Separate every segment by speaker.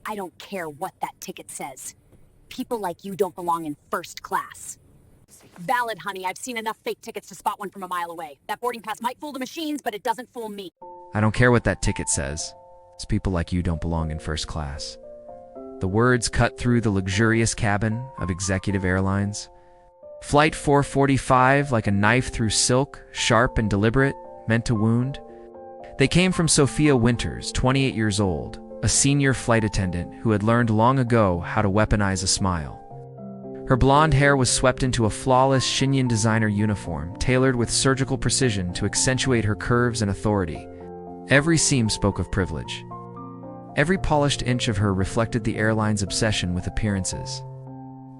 Speaker 1: I don't care what that ticket says. People like you don't belong in first class. Valid, honey. I've seen enough fake tickets to spot one from a mile away. That boarding pass might fool the machines, but it doesn't fool me.
Speaker 2: I don't care what that ticket says. It's people like you don't belong in first class. The words cut through the luxurious cabin of Executive Airlines. Flight 445 like a knife through silk, sharp and deliberate, meant to wound. They came from Sophia Winters, 28 years old, a senior flight attendant who had learned long ago how to weaponize a smile. Her blonde hair was swept into a flawless chignon designer uniform, tailored with surgical precision to accentuate her curves and authority. Every seam spoke of privilege. Every polished inch of her reflected the airline's obsession with appearances.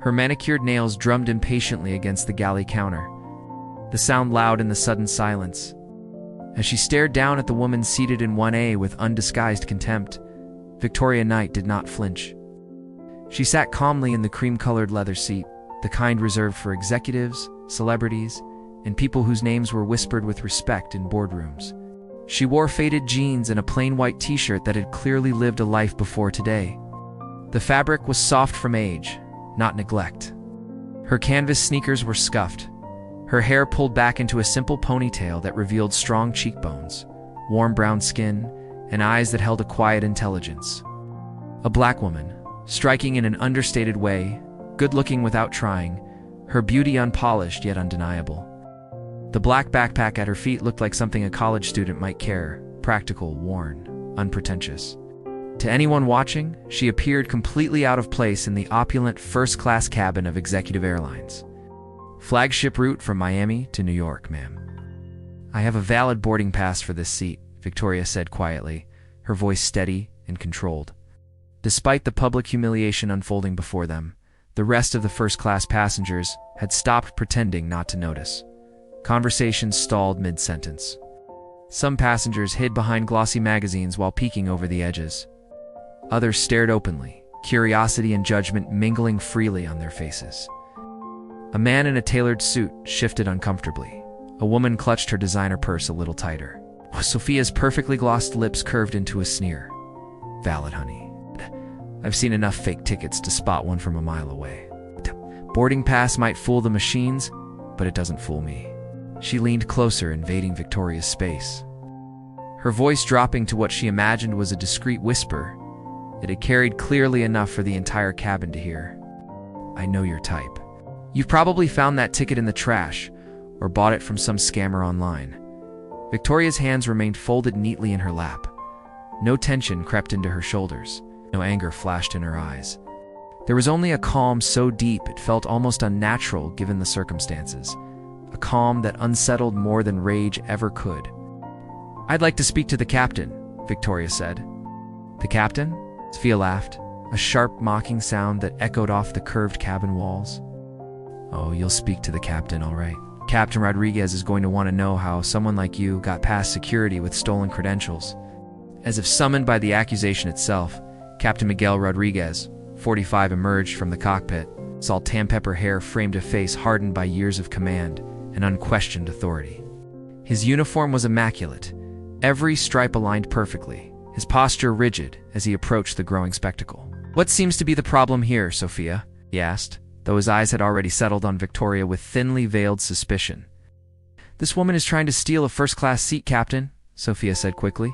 Speaker 2: Her manicured nails drummed impatiently against the galley counter, the sound loud in the sudden silence. As she stared down at the woman seated in 1A with undisguised contempt, Victoria Knight did not flinch. She sat calmly in the cream-colored leather seat, the kind reserved for executives, celebrities, and people whose names were whispered with respect in boardrooms. She wore faded jeans and a plain white t-shirt that had clearly lived a life before today. The fabric was soft from age, not neglect. Her canvas sneakers were scuffed, her hair pulled back into a simple ponytail that revealed strong cheekbones, warm brown skin, and eyes that held a quiet intelligence. A black woman, striking in an understated way, good-looking without trying, her beauty unpolished yet undeniable. The black backpack at her feet looked like something a college student might carry, practical, worn, unpretentious. To anyone watching, she appeared completely out of place in the opulent first-class cabin of Executive Airlines. Flagship route from Miami to New York, ma'am. I have a valid boarding pass for this seat, Victoria said quietly, her voice steady and controlled. Despite the public humiliation unfolding before them, the rest of the first-class passengers had stopped pretending not to notice. Conversations stalled mid-sentence. Some passengers hid behind glossy magazines while peeking over the edges. Others stared openly, curiosity and judgment mingling freely on their faces. A man in a tailored suit shifted uncomfortably. A woman clutched her designer purse a little tighter. Sophia's perfectly glossed lips curved into a sneer. Valid, honey. I've seen enough fake tickets to spot one from a mile away. Boarding pass might fool the machines, but it doesn't fool me. She leaned closer, invading Victoria's space. Her voice dropping to what she imagined was a discreet whisper, it had carried clearly enough for the entire cabin to hear. I know your type. You've probably found that ticket in the trash, or bought it from some scammer online. Victoria's hands remained folded neatly in her lap. No tension crept into her shoulders. No anger flashed in her eyes. There was only a calm so deep it felt almost unnatural given the circumstances. A calm that unsettled more than rage ever could. I'd like to speak to the captain, Victoria said. The captain? Sophia laughed, a sharp, mocking sound that echoed off the curved cabin walls. Oh, you'll speak to the captain, all right. Captain Rodriguez is going to want to know how someone like you got past security with stolen credentials. As if summoned by the accusation itself, Captain Miguel Rodriguez, 45, emerged from the cockpit. Salt tan pepper hair framed a face hardened by years of command and unquestioned authority. His uniform was immaculate, every stripe aligned perfectly, his posture rigid as he approached the growing spectacle. What seems to be the problem here, Sophia? He asked, though his eyes had already settled on Victoria with thinly veiled suspicion. This woman is trying to steal a first-class seat, Captain, Sophia said quickly.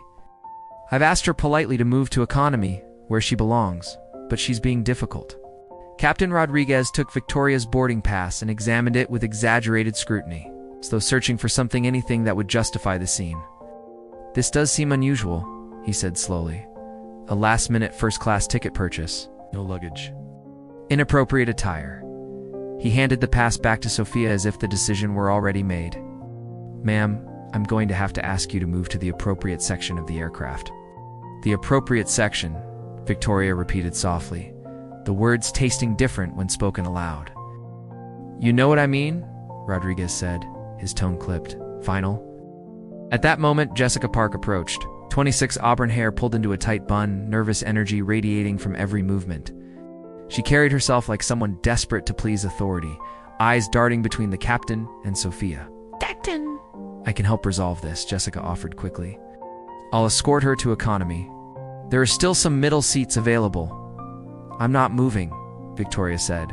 Speaker 2: I've asked her politely to move to economy, where she belongs, but she's being difficult. Captain Rodriguez took Victoria's boarding pass and examined it with exaggerated scrutiny, as though searching for anything that would justify the scene. This does seem unusual, he said slowly. A last-minute first-class ticket purchase. No luggage. Inappropriate attire. He handed the pass back to Sophia as if the decision were already made. Ma'am, I'm going to have to ask you to move to the appropriate section of the aircraft. The appropriate section, Victoria repeated softly, the words tasting different when spoken aloud. You know what I mean? Rodriguez said, his tone clipped. Final? At that moment, Jessica Park approached. 26 auburn hair pulled into a tight bun, nervous energy radiating from every movement. She carried herself like someone desperate to please authority, eyes darting between the captain and Sophia. Captain! I can help resolve this, Jessica offered quickly. I'll escort her to economy. There are still some middle seats available, I'm not moving, Victoria said.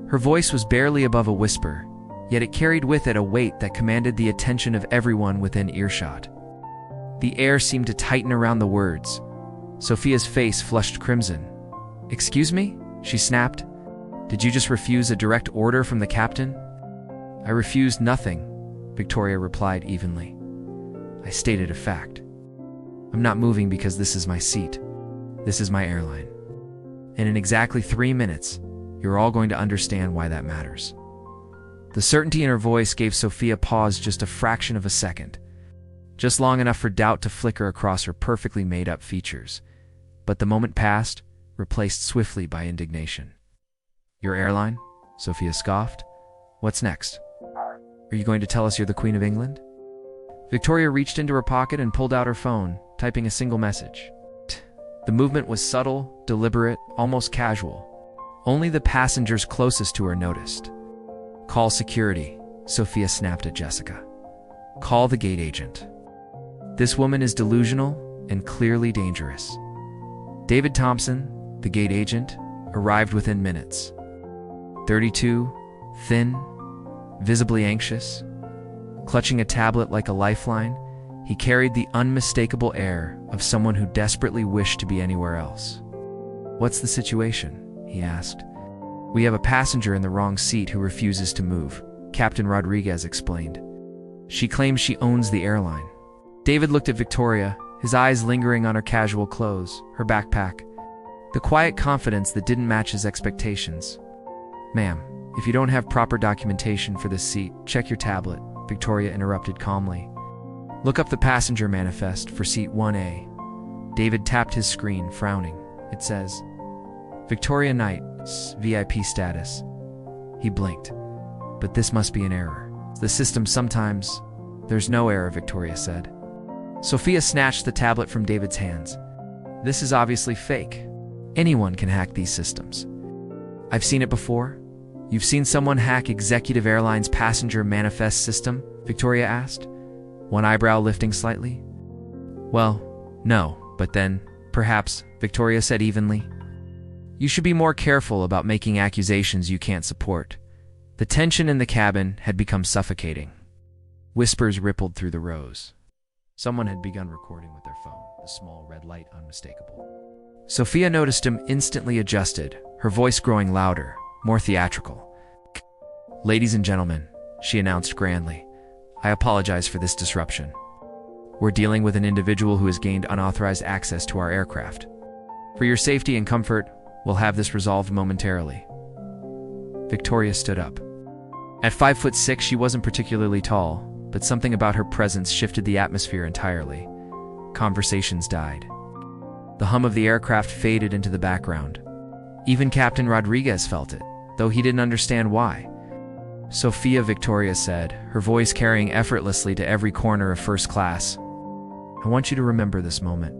Speaker 2: Her voice was barely above a whisper, yet it carried with it a weight that commanded the attention of everyone within earshot. The air seemed to tighten around the words. Sophia's face flushed crimson. "Excuse me?" she snapped. "Did you just refuse a direct order from the captain?" "I refused nothing," Victoria replied evenly. "I stated a fact. I'm not moving because this is my seat. This is my airline. And in exactly 3 minutes, you're all going to understand why that matters." The certainty in her voice gave Sophia pause just a fraction of a second, just long enough for doubt to flicker across her perfectly made-up features. But the moment passed, replaced swiftly by indignation. "Your airline?" Sophia scoffed. "What's next? Are you going to tell us you're the Queen of England?" Victoria reached into her pocket and pulled out her phone, typing a single message. The movement was subtle, deliberate, almost casual. Only the passengers closest to her noticed. "Call security," Sophia snapped at Jessica. "Call the gate agent. This woman is delusional and clearly dangerous." David Thompson, the gate agent, arrived within minutes. 32, thin, visibly anxious. Clutching a tablet like a lifeline, he carried the unmistakable air of someone who desperately wished to be anywhere else. "What's the situation?" he asked. "We have a passenger in the wrong seat who refuses to move," Captain Rodriguez explained. "She claims she owns the airline." David looked at Victoria, his eyes lingering on her casual clothes, her backpack. The quiet confidence that didn't match his expectations. "Ma'am, if you don't have proper documentation for this seat, check your tablet," Victoria interrupted calmly. "Look up the passenger manifest for seat 1A. David tapped his screen, frowning. It says, "Victoria Knight's VIP status." He blinked. "But this must be an error. The system sometimes—" "There's no error," Victoria said. Sophia snatched the tablet from David's hands. "This is obviously fake. Anyone can hack these systems." "I've seen it before." "You've seen someone hack Executive Airlines' passenger manifest system?" Victoria asked, one eyebrow lifting slightly. "Well, no, but then, perhaps," Victoria said evenly. "You should be more careful about making accusations you can't support." The tension in the cabin had become suffocating. Whispers rippled through the rows. Someone had begun recording with their phone, the small red light unmistakable. Sophia noticed him, instantly adjusted, her voice growing louder, more theatrical. "Ladies and gentlemen," she announced grandly, "I apologize for this disruption. We're dealing with an individual who has gained unauthorized access to our aircraft. For your safety and comfort, we'll have this resolved momentarily." Victoria stood up. At 5'6", she wasn't particularly tall, but something about her presence shifted the atmosphere entirely. Conversations died. The hum of the aircraft faded into the background. Even Captain Rodriguez felt it, though he didn't understand why. "Sophia," Victoria said, her voice carrying effortlessly to every corner of first class. "I want you to remember this moment.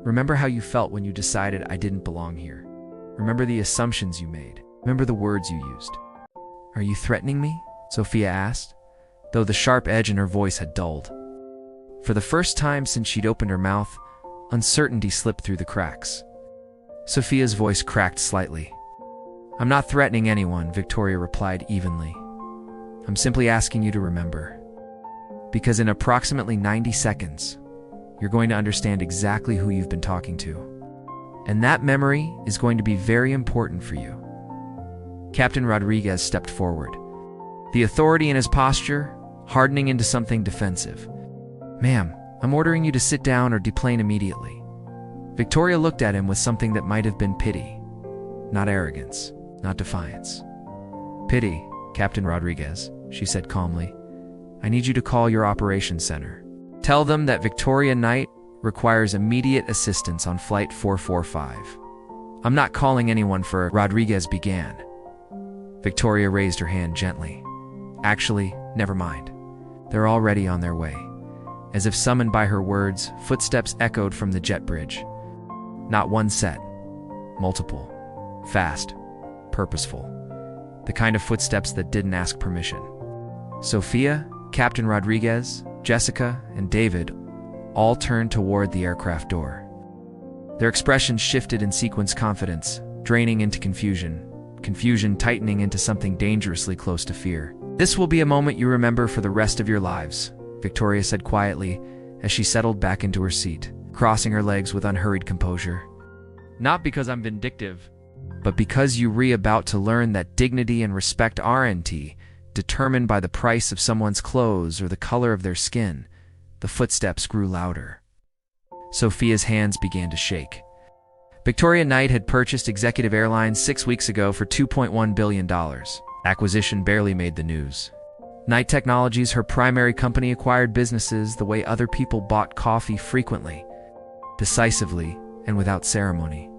Speaker 2: Remember how you felt when you decided I didn't belong here. Remember the assumptions you made. Remember the words you used." "Are you threatening me?" Sophia asked, though the sharp edge in her voice had dulled. For the first time since she'd opened her mouth, uncertainty slipped through the cracks. Sophia's voice cracked slightly. "I'm not threatening anyone," Victoria replied evenly. "I'm simply asking you to remember. Because in approximately 90 seconds, you're going to understand exactly who you've been talking to. And that memory is going to be very important for you." Captain Rodriguez stepped forward, the authority in his posture hardening into something defensive. "Ma'am, I'm ordering you to sit down or deplane immediately." Victoria looked at him with something that might have been pity, not arrogance, not defiance. "Pity, Captain Rodriguez," she said calmly. "I need you to call your operations center. Tell them that Victoria Knight requires immediate assistance on Flight 445. I'm not calling anyone for—" Rodriguez began. Victoria raised her hand gently. "Actually, never mind. They're already on their way." As if summoned by her words, footsteps echoed from the jet bridge. Not one set, multiple, fast, purposeful. The kind of footsteps that didn't ask permission. Sophia, Captain Rodriguez, Jessica, and David all turned toward the aircraft door. Their expressions shifted in sequence: confidence draining into confusion, confusion tightening into something dangerously close to fear. "This will be a moment you remember for the rest of your lives," Victoria said quietly as she settled back into her seat, crossing her legs with unhurried composure. "Not because I'm vindictive, but because you're about to learn that dignity and respect aren't determined by the price of someone's clothes or the color of their skin." The footsteps grew louder. Sophia's hands began to shake. Victoria Knight had purchased Executive Airlines 6 weeks ago for $2.1 billion. Acquisition barely made the news. Knight Technologies, her primary company, acquired businesses the way other people bought coffee: frequently, decisively, and without ceremony.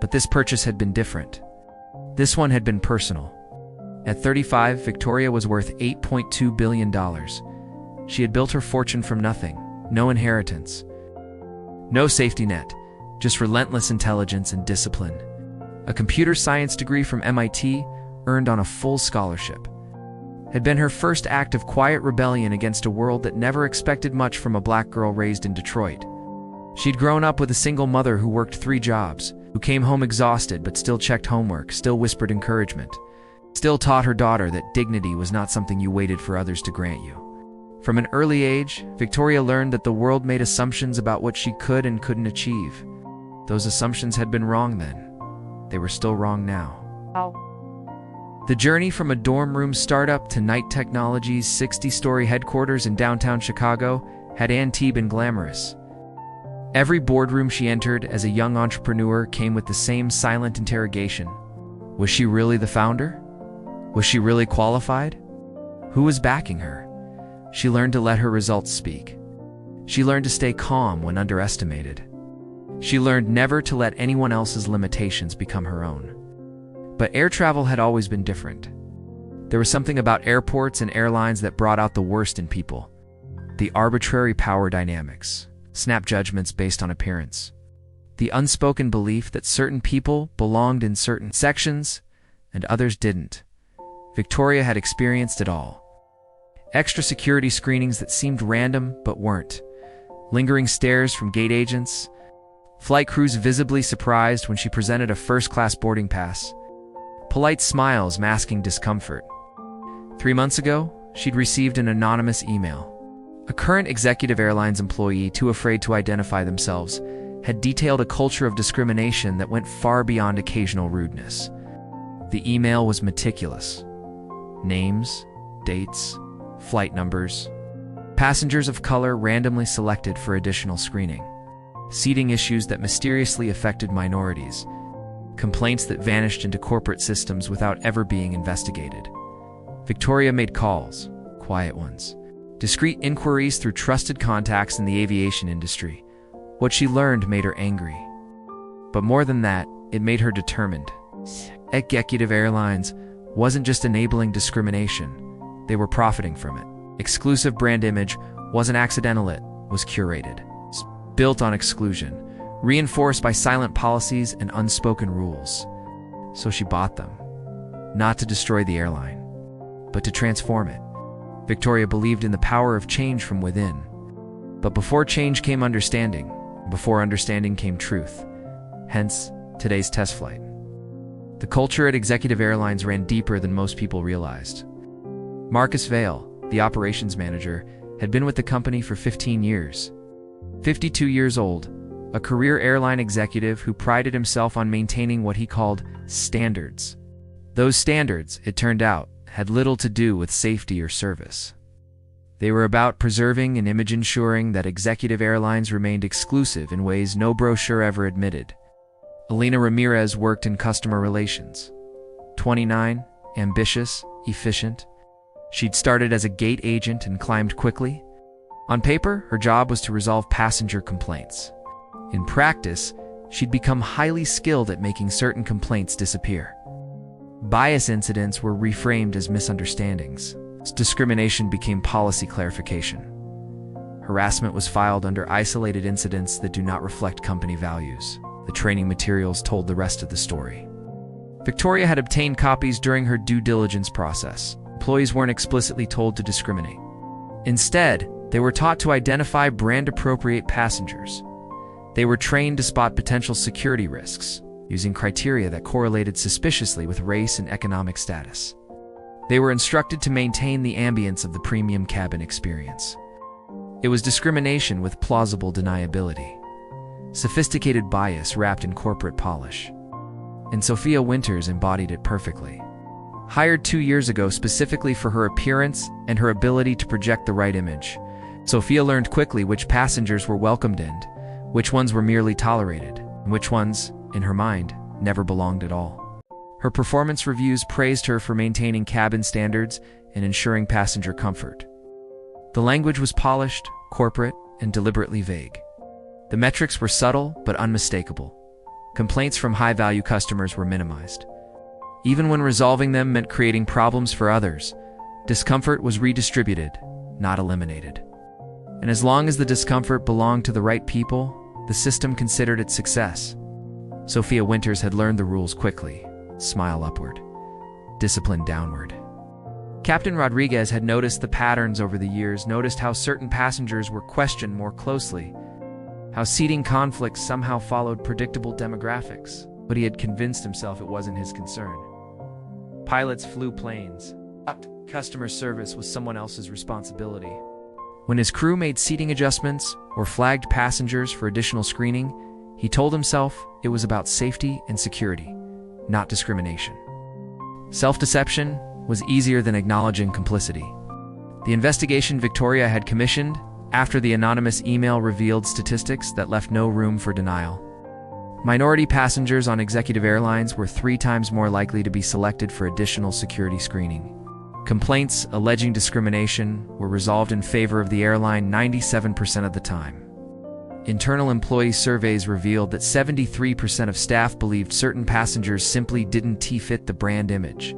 Speaker 2: But this purchase had been different. This one had been personal. At 35, Victoria was worth $8.2 billion. She had built her fortune from nothing. No inheritance. No safety net. Just relentless intelligence and discipline. A computer science degree from MIT, earned on a full scholarship, had been her first act of quiet rebellion against a world that never expected much from a black girl raised in Detroit. She'd grown up with a single mother who worked 3 jobs, who came home exhausted but still checked homework, still whispered encouragement, still taught her daughter that dignity was not something you waited for others to grant you. From an early age, Victoria learned that the world made assumptions about what she could and couldn't achieve. Those assumptions had been wrong then. They were still wrong now. The journey from a dorm room startup to Knight Technologies' 60-story headquarters in downtown Chicago hadn't been glamorous. Every boardroom she entered as a young entrepreneur came with the same silent interrogation. Was she really the founder? Was she really qualified? Who was backing her? She learned to let her results speak. She learned to stay calm when underestimated. She learned never to let anyone else's limitations become her own. But air travel had always been different. There was something about airports and airlines that brought out the worst in people. The arbitrary power dynamics, snap judgments based on appearance, the unspoken belief that certain people belonged in certain sections and others didn't. Victoria had experienced it all. Extra security screenings that seemed random but weren't. Lingering stares from gate agents. Flight crews visibly surprised when she presented a first-class boarding pass. Polite smiles masking discomfort. 3 months ago, she'd received an anonymous email. A current Executive Airlines employee, too afraid to identify themselves, had detailed a culture of discrimination that went far beyond occasional rudeness. The email was meticulous. Names, dates, flight numbers, passengers of color randomly selected for additional screening, seating issues that mysteriously affected minorities, complaints that vanished into corporate systems without ever being investigated. Victoria made calls, quiet ones, discreet inquiries through trusted contacts in the aviation industry. What she learned made her angry. But more than that, it made her determined. Executive Airlines wasn't just enabling discrimination, they were profiting from it. Exclusive brand image wasn't accidental, it was curated. Built on exclusion, reinforced by silent policies and unspoken rules. So she bought them, not to destroy the airline, but to transform it. Victoria believed in the power of change from within. But before change came understanding, before understanding came truth. Hence, today's test flight. The culture at Executive Airlines ran deeper than most people realized. Marcus Vale, the operations manager, had been with the company for 15 years. 52 years old, a career airline executive who prided himself on maintaining what he called standards. Those standards, it turned out, had little to do with safety or service. They were about preserving an image, ensuring that Executive Airlines remained exclusive in ways no brochure ever admitted. Elena Ramirez worked in customer relations. 29, ambitious, efficient. She'd started as a gate agent and climbed quickly. On paper, her job was to resolve passenger complaints. In practice, she'd become highly skilled at making certain complaints disappear. Bias incidents were reframed as misunderstandings. Discrimination became policy clarification. Harassment was filed under isolated incidents that do not reflect company values. The training materials told the rest of the story. Victoria had obtained copies during her due diligence process. Employees weren't explicitly told to discriminate. Instead, they were taught to identify brand-appropriate passengers. They were trained to spot potential security risks, using criteria that correlated suspiciously with race and economic status. They were instructed to maintain the ambience of the premium cabin experience. It was discrimination with plausible deniability, sophisticated bias wrapped in corporate polish. And Sophia Winters embodied it perfectly. Hired 2 years ago specifically for her appearance and her ability to project the right image, Sophia learned quickly which passengers were welcomed in, which ones were merely tolerated, and which ones, in her mind, never belonged at all. Her performance reviews praised her for maintaining cabin standards and ensuring passenger comfort. The language was polished, corporate, and deliberately vague. The metrics were subtle but unmistakable. Complaints from high-value customers were minimized. Even when resolving them meant creating problems for others, discomfort was redistributed, not eliminated. And as long as the discomfort belonged to the right people, the system considered it success. Sophia Winters had learned the rules quickly: smile upward, discipline downward. Captain Rodriguez had noticed the patterns over the years, noticed how certain passengers were questioned more closely, how seating conflicts somehow followed predictable demographics, but he had convinced himself it wasn't his concern. Pilots flew planes. Customer service was someone else's responsibility. When his crew made seating adjustments or flagged passengers for additional screening, he told himself it was about safety and security, not discrimination. Self-deception was easier than acknowledging complicity. The investigation Victoria had commissioned, after the anonymous email revealed statistics that left no room for denial. Minority passengers on executive airlines were 3 times more likely to be selected for additional security screening. Complaints alleging discrimination were resolved in favor of the airline 97% of the time. Internal employee surveys revealed that 73% of staff believed certain passengers simply didn't fit the brand image.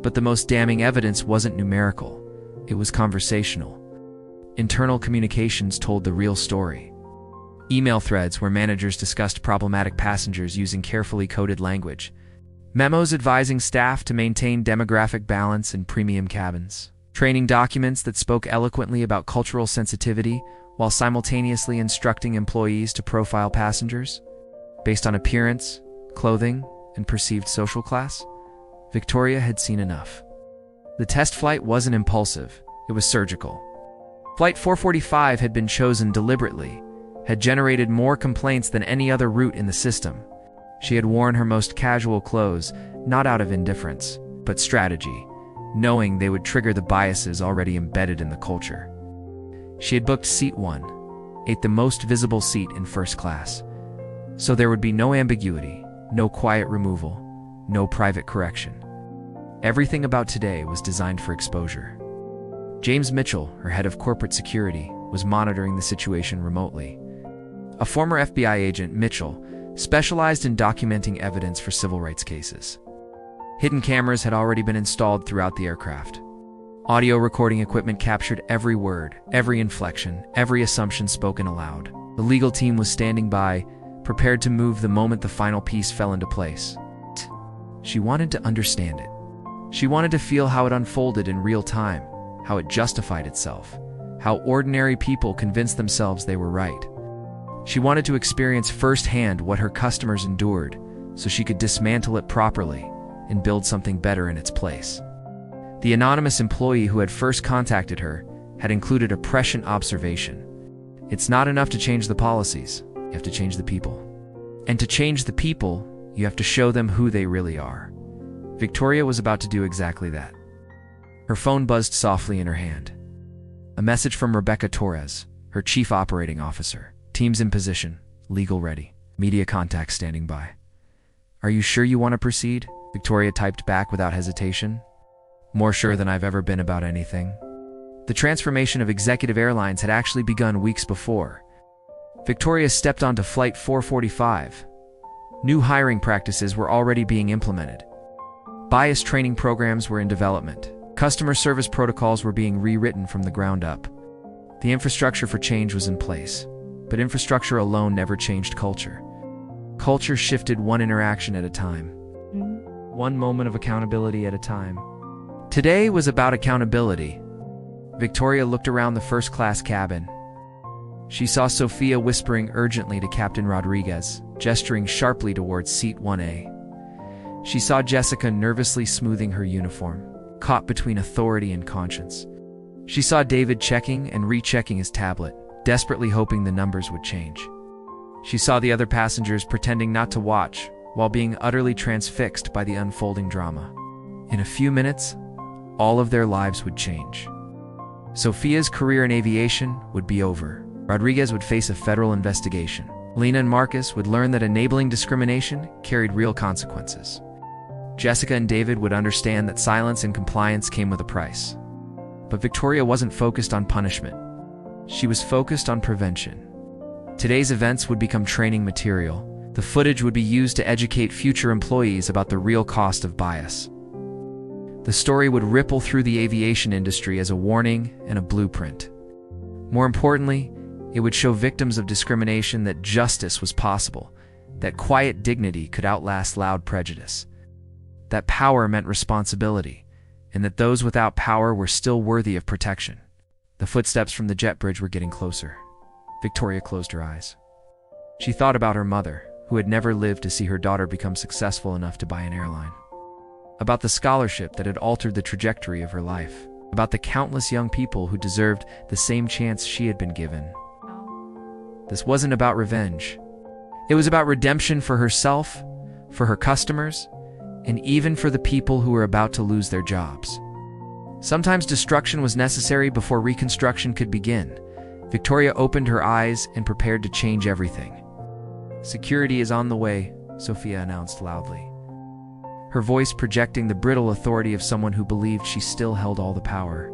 Speaker 2: But the most damning evidence wasn't numerical, it was conversational. Internal communications told the real story. Email threads where managers discussed problematic passengers using carefully coded language. Memos advising staff to maintain demographic balance in premium cabins. Training documents that spoke eloquently about cultural sensitivity while simultaneously instructing employees to profile passengers based on appearance, clothing, and perceived social class. Victoria had seen enough. The test flight wasn't impulsive, it was surgical. Flight 445 had been chosen deliberately, had generated more complaints than any other route in the system. She had worn her most casual clothes, not out of indifference, but strategy, knowing they would trigger the biases already embedded in the culture. She had booked seat 1, ate the most visible seat in first class, so there would be no ambiguity, no quiet removal, no private correction. Everything about today was designed for exposure. James Mitchell, her head of corporate security, was monitoring the situation remotely. A former FBI agent, Mitchell specialized in documenting evidence for civil rights cases. Hidden cameras had already been installed throughout the aircraft. Audio recording equipment captured every word, every inflection, every assumption spoken aloud. The legal team was standing by, prepared to move the moment the final piece fell into place. She wanted to understand it. She wanted to feel how it unfolded in real time, how it justified itself, how ordinary people convinced themselves they were right. She wanted to experience firsthand what her customers endured, so she could dismantle it properly and build something better in its place. The anonymous employee who had first contacted her had included a prescient observation. It's not enough to change the policies, you have to change the people. And to change the people, you have to show them who they really are. Victoria was about to do exactly that. Her phone buzzed softly in her hand. A message from Rebecca Torres, her chief operating officer. Teams in position, legal ready, media contacts standing by. Are you sure you want to proceed? Victoria typed back without hesitation. More sure than I've ever been about anything. The transformation of executive airlines had actually begun weeks before. Victoria stepped onto Flight 445. New hiring practices were already being implemented. Bias training programs were in development. Customer service protocols were being rewritten from the ground up. The infrastructure for change was in place. But infrastructure alone never changed culture. Culture shifted one interaction at a time. One moment of accountability at a time. Today was about accountability. Victoria looked around the first-class cabin. She saw Sophia whispering urgently to Captain Rodriguez, gesturing sharply towards seat 1A. She saw Jessica nervously smoothing her uniform, caught between authority and conscience. She saw David checking and rechecking his tablet, desperately hoping the numbers would change. She saw the other passengers pretending not to watch, while being utterly transfixed by the unfolding drama. In a few minutes, all of their lives would change. Sophia's career in aviation would be over. Rodriguez would face a federal investigation. Lena and Marcus would learn that enabling discrimination carried real consequences. Jessica and David would understand that silence and compliance came with a price. But Victoria wasn't focused on punishment. She was focused on prevention. Today's events would become training material. The footage would be used to educate future employees about the real cost of bias. The story would ripple through the aviation industry as a warning and a blueprint. More importantly, it would show victims of discrimination that justice was possible, that quiet dignity could outlast loud prejudice, that power meant responsibility, and that those without power were still worthy of protection. The footsteps from the jet bridge were getting closer. Victoria closed her eyes. She thought about her mother, who had never lived to see her daughter become successful enough to buy an airline. About the scholarship that had altered the trajectory of her life. About the countless young people who deserved the same chance she had been given. This wasn't about revenge. It was about redemption for herself, for her customers, and even for the people who were about to lose their jobs. Sometimes destruction was necessary before reconstruction could begin. Victoria opened her eyes and prepared to change everything. "Security is on the way," Sophia announced loudly, her voice projecting the brittle authority of someone who believed she still held all the power.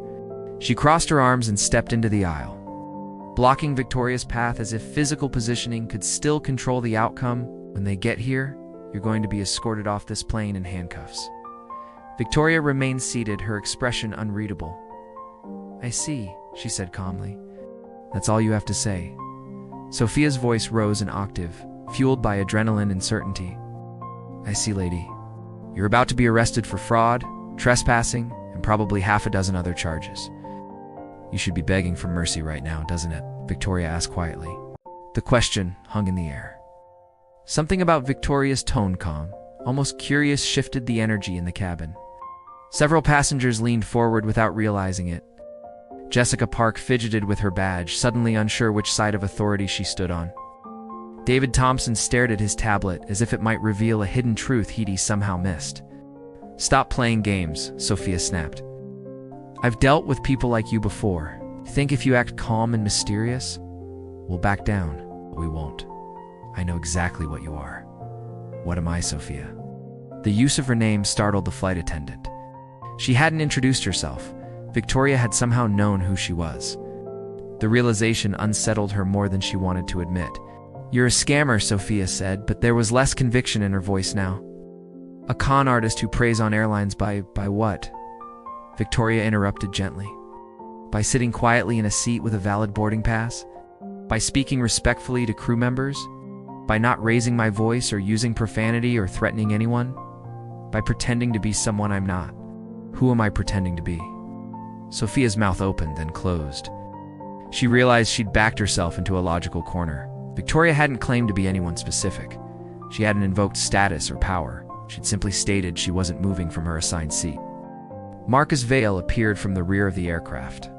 Speaker 2: She crossed her arms and stepped into the aisle, blocking Victoria's path as if physical positioning could still control the outcome. "When they get here, you're going to be escorted off this plane in handcuffs." Victoria remained seated, her expression unreadable. "I see," she said calmly. "That's all you have to say." Sophia's voice rose an octave, fueled by adrenaline and certainty. "I see, lady. You're about to be arrested for fraud, trespassing, and probably half a dozen other charges. You should be begging for mercy right now, doesn't it?" Victoria asked quietly. The question hung in the air. Something about Victoria's tone, calm, almost curious, shifted the energy in the cabin. Several passengers leaned forward without realizing it. Jessica Park fidgeted with her badge, suddenly unsure which side of authority she stood on. David Thompson stared at his tablet as if it might reveal a hidden truth he'd somehow missed. "Stop playing games," Sophia snapped. "I've dealt with people like you before. Think if you act calm and mysterious, we'll back down. We won't. I know exactly what you are." "What am I, Sophia?" The use of her name startled the flight attendant. She hadn't introduced herself. Victoria had somehow known who she was. The realization unsettled her more than she wanted to admit. "You're a scammer," Sophia said, but there was less conviction in her voice now. "A con artist who preys on airlines by what?" Victoria interrupted gently. "By sitting quietly in a seat with a valid boarding pass? By speaking respectfully to crew members? By not raising my voice or using profanity or threatening anyone? By pretending to be someone I'm not? Who am I pretending to be?" Sophia's mouth opened, then closed. She realized she'd backed herself into a logical corner. Victoria hadn't claimed to be anyone specific. She hadn't invoked status or power. She'd simply stated she wasn't moving from her assigned seat. Marcus Vale appeared from the rear of the aircraft.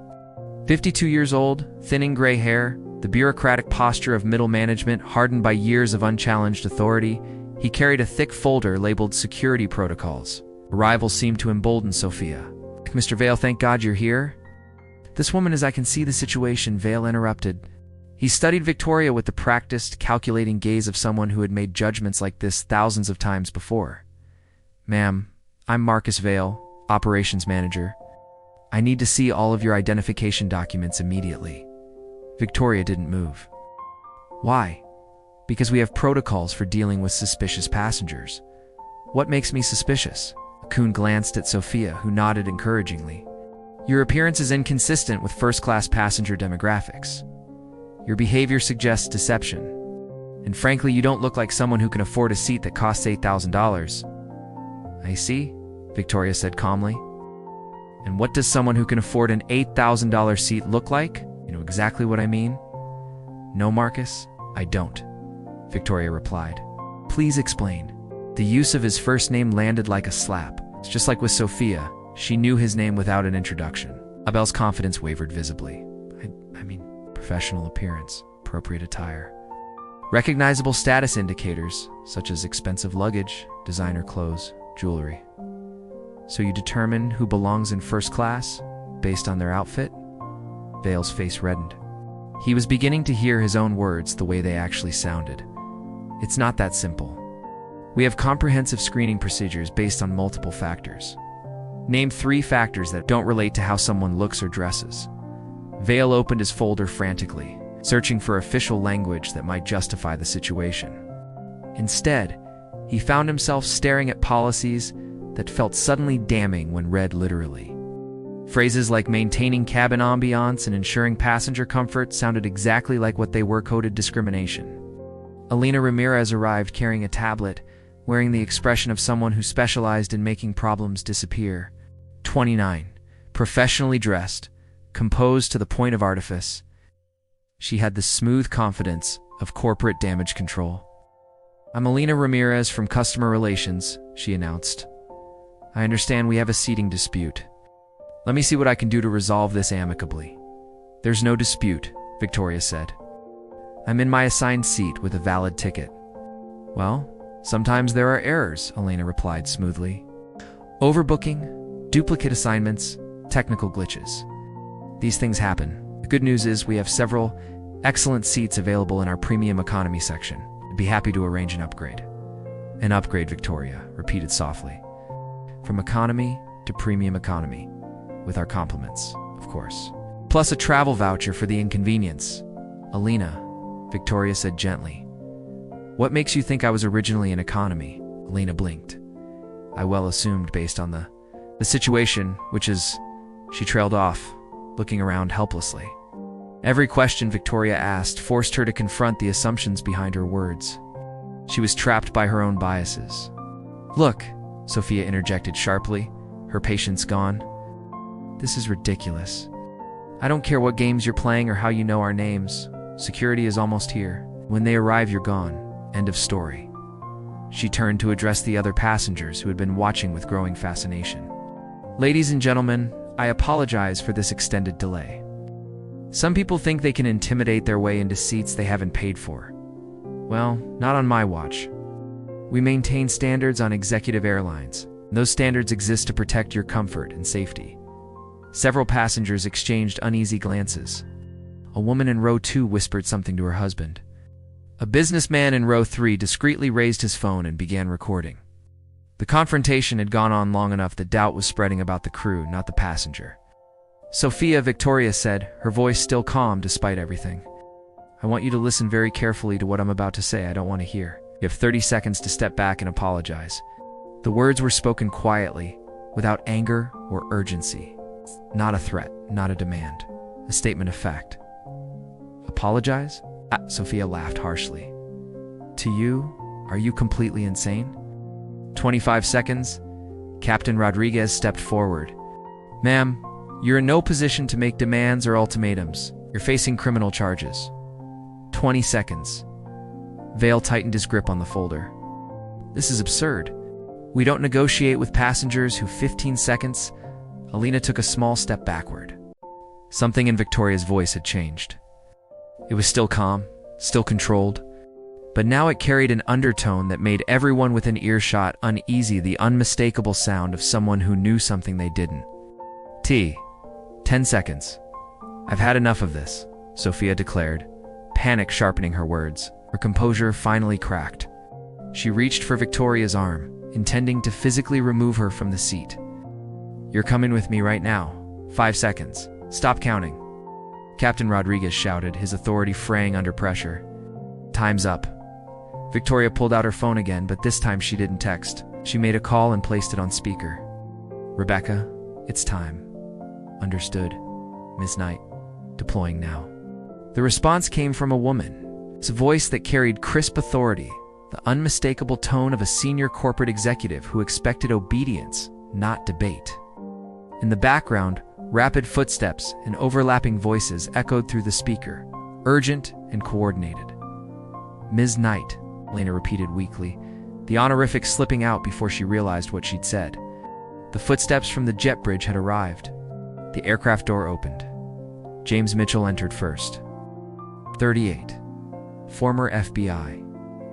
Speaker 2: 52 years old, thinning gray hair, the bureaucratic posture of middle management hardened by years of unchallenged authority, he carried a thick folder labeled security protocols. Arrival seemed to embolden Sophia. "Mr. Vale, thank God you're here." "This woman, as I can see the situation," Vale interrupted. He studied Victoria with the practiced, calculating gaze of someone who had made judgments like this thousands of times before. "Ma'am, I'm Marcus Vale, operations manager. I need to see all of your identification documents immediately." Victoria didn't move. "Why?" "Because we have protocols for dealing with suspicious passengers." "What makes me suspicious?" Kuhn glanced at Sophia, who nodded encouragingly. "Your appearance is inconsistent with first-class passenger demographics. Your behavior suggests deception. And frankly, you don't look like someone who can afford a seat that costs $8,000. "I see," Victoria said calmly. "And what does someone who can afford an $8,000 seat look like? You know exactly what I mean?" No, Marcus, I don't, Victoria replied. Please explain. The use of his first name landed like a slap. It's just like with Sophia, she knew his name without an introduction. Abel's confidence wavered visibly. I mean, professional appearance, appropriate attire. Recognizable status indicators, such as expensive luggage, designer clothes, jewelry. So you determine who belongs in first class based on their outfit? Vale's face reddened. He was beginning to hear his own words the way they actually sounded. It's not that simple. We have comprehensive screening procedures based on multiple factors. Name 3 factors that don't relate to how someone looks or dresses. Vale opened his folder frantically, searching for official language that might justify the situation. Instead, he found himself staring at policies that felt suddenly damning when read literally. Phrases like maintaining cabin ambiance and ensuring passenger comfort sounded exactly like what they were coded discrimination. Alina Ramirez arrived carrying a tablet, wearing the expression of someone who specialized in making problems disappear. 29. Professionally dressed, composed to the point of artifice. She had the smooth confidence of corporate damage control. I'm Alina Ramirez from Customer Relations, she announced. I understand we have a seating dispute. Let me see what I can do to resolve this amicably. There's no dispute, Victoria said. I'm in my assigned seat with a valid ticket. Well, sometimes there are errors, Elena replied smoothly. Overbooking, duplicate assignments, technical glitches. These things happen. The good news is we have several excellent seats available in our premium economy section. I'd be happy to arrange an upgrade. An upgrade, Victoria repeated softly. From economy to premium economy, with our compliments, of course. Plus a travel voucher for the inconvenience. Alina, Victoria said gently. What makes you think I was originally in economy? Alina blinked. I well assumed based on the situation, which is... She trailed off, looking around helplessly. Every question Victoria asked forced her to confront the assumptions behind her words. She was trapped by her own biases. Look, Sophia interjected sharply, her patience gone. This is ridiculous. I don't care what games you're playing or how you know our names. Security is almost here. When they arrive, you're gone. End of story. She turned to address the other passengers who had been watching with growing fascination. Ladies and gentlemen, I apologize for this extended delay. Some people think they can intimidate their way into seats they haven't paid for. Well, not on my watch. We maintain standards on executive airlines. Those standards exist to protect your comfort and safety. Several passengers exchanged uneasy glances. A woman in row 2 whispered something to her husband. A businessman in row 3 discreetly raised his phone and began recording. The confrontation had gone on long enough that doubt was spreading about the crew, not the passenger. Sophia, Victoria said, her voice still calm despite everything. I want you to listen very carefully to what I'm about to say. I don't want to hear. You have 30 seconds to step back and apologize. The words were spoken quietly, without anger or urgency. Not a threat, not a demand. A statement of fact. Apologize? Sophia laughed harshly. To you? Are you completely insane? 25 seconds. Captain Rodriguez stepped forward. Ma'am, you're in no position to make demands or ultimatums. You're facing criminal charges. 20 seconds. Vale tightened his grip on the folder. This is absurd. We don't negotiate with passengers who 15 seconds. Alina took a small step backward. Something in Victoria's voice had changed. It was still calm, still controlled, but now it carried an undertone that made everyone within earshot uneasy, the unmistakable sound of someone who knew something they didn't. 10 seconds. I've had enough of this, Sophia declared, panic sharpening her words. Her composure finally cracked. She reached for Victoria's arm, intending to physically remove her from the seat. You're coming with me right now. 5 seconds. Stop counting. Captain Rodriguez shouted, his authority fraying under pressure. Time's up. Victoria pulled out her phone again, but this time she didn't text. She made a call and placed it on speaker. Rebecca, it's time. Understood. Miss Knight. Deploying now. The response came from a woman. It's a voice that carried crisp authority, the unmistakable tone of a senior corporate executive who expected obedience, not debate. In the background, rapid footsteps and overlapping voices echoed through the speaker. urgent and coordinated. Ms. Knight, Lena repeated weakly, the honorific slipping out before she realized what she'd said. The footsteps from the jet bridge had arrived. The aircraft door opened. James Mitchell entered first. 38. Former FBI.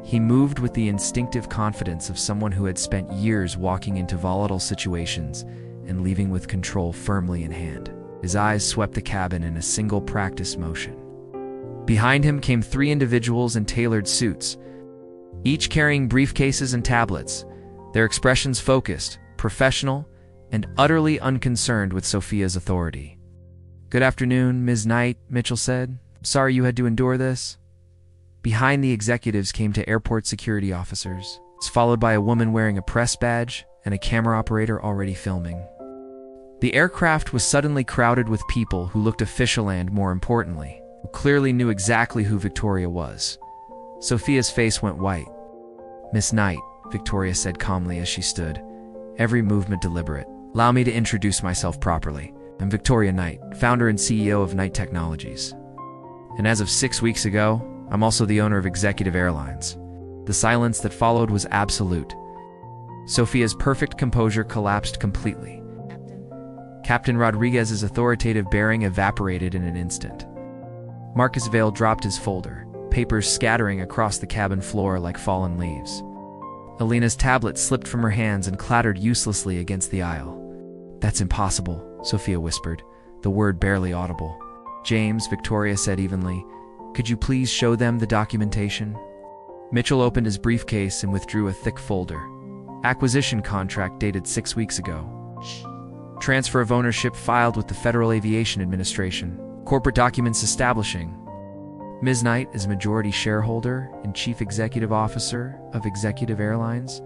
Speaker 2: He moved with the instinctive confidence of someone who had spent years walking into volatile situations and leaving with control firmly in hand. His eyes swept the cabin in a single practice motion. Behind him came 3 individuals in tailored suits, each carrying briefcases and tablets, their expressions focused, professional, and utterly unconcerned with Sophia's authority. "Good afternoon, Ms. Knight," Mitchell said. "Sorry you had to endure this." Behind the executives came to airport security officers, followed by a woman wearing a press badge and a camera operator already filming. The aircraft was suddenly crowded with people who looked official and, more importantly, who clearly knew exactly who Victoria was. Sophia's face went white. "Miss Knight," Victoria said calmly as she stood, every movement deliberate. "Allow me to introduce myself properly. I'm Victoria Knight, founder and CEO of Knight Technologies. And as of 6 weeks ago, I'm also the owner of Executive Airlines." The silence that followed was absolute. Sophia's perfect composure collapsed completely. Captain Rodriguez's authoritative bearing evaporated in an instant. Marcus Vale dropped his folder, papers scattering across the cabin floor like fallen leaves. Alina's tablet slipped from her hands and clattered uselessly against the aisle. "That's impossible," Sophia whispered, the word barely audible. "James," Victoria said evenly, "could you please show them the documentation?" Mitchell opened his briefcase and withdrew a thick folder. Acquisition contract dated 6 weeks ago. Transfer of ownership filed with the Federal Aviation Administration. Corporate documents establishing. Ms. Knight is majority shareholder and chief executive officer of Executive Airlines.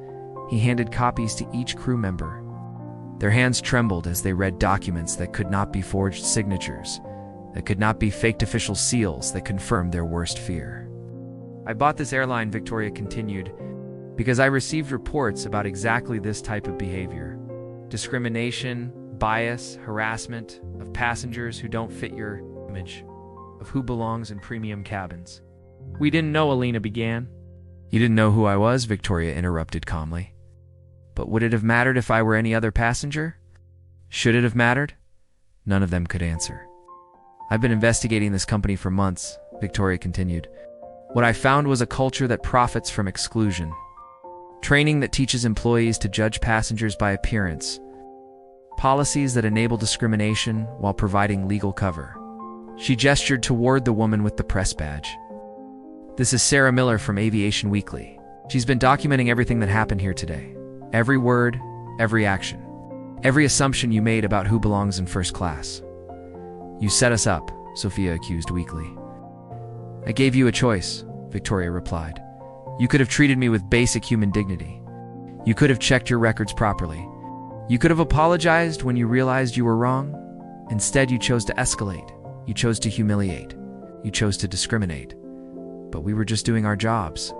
Speaker 2: He handed copies to each crew member. Their hands trembled as they read documents that could not be forged signatures, that could not be faked official seals that confirmed their worst fear. "I bought this airline," Victoria continued, "because I received reports about exactly this type of behavior. Discrimination, bias, harassment of passengers who don't fit your image of who belongs in premium cabins." "We didn't know," Alina began. "You didn't know who I was," Victoria interrupted calmly. "But would it have mattered if I were any other passenger? Should it have mattered?" None of them could answer. "I've been investigating this company for months," Victoria continued. "What I found was a culture that profits from exclusion. Training that teaches employees to judge passengers by appearance. Policies that enable discrimination while providing legal cover." She gestured toward the woman with the press badge. "This is Sarah Miller from Aviation Weekly. She's been documenting everything that happened here today. Every word, every action, every assumption you made about who belongs in first class." "You set us up," Sophia accused weakly. "I gave you a choice," Victoria replied. "You could have treated me with basic human dignity. You could have checked your records properly. You could have apologized when you realized you were wrong. Instead, you chose to escalate. You chose to humiliate. You chose to discriminate. But we were just doing our jobs."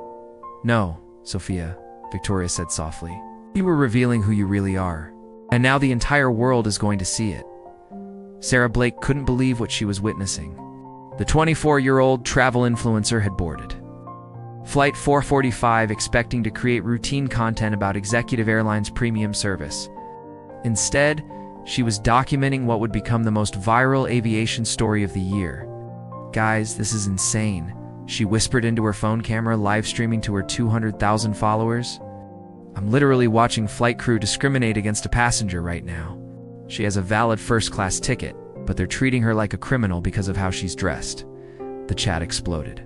Speaker 2: "No, Sophia," Victoria said softly. "You were revealing who you really are. And now the entire world is going to see it." Sarah Blake couldn't believe what she was witnessing. The 24-year-old travel influencer had boarded Flight 445 expecting to create routine content about Executive Airlines premium service. Instead, she was documenting what would become the most viral aviation story of the year. "Guys, this is insane," she whispered into her phone camera, live streaming to her 200,000 followers. "I'm literally watching flight crew discriminate against a passenger right now. She has a valid first-class ticket, but they're treating her like a criminal because of how she's dressed." The chat exploded.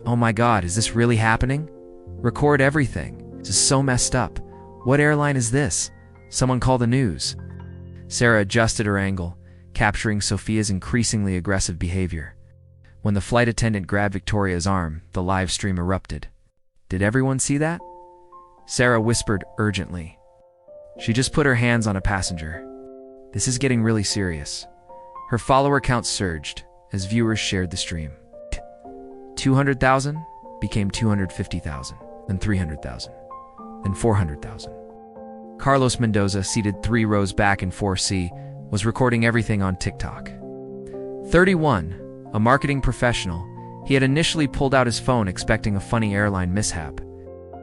Speaker 2: "Oh my God, is this really happening? Record everything. This is so messed up. What airline is this? Someone call the news." Sarah adjusted her angle, capturing Sophia's increasingly aggressive behavior. When the flight attendant grabbed Victoria's arm, the live stream erupted. "Did everyone see that?" Sarah whispered urgently. She just put her hands on a passenger. "This is getting really serious." Her follower count surged as viewers shared the stream. 200,000 became 250,000, then 300,000, then 400,000. Carlos Mendoza, seated 3 rows back in 4C, was recording everything on TikTok. 31, a marketing professional, He had initially pulled out his phone expecting a funny airline mishap.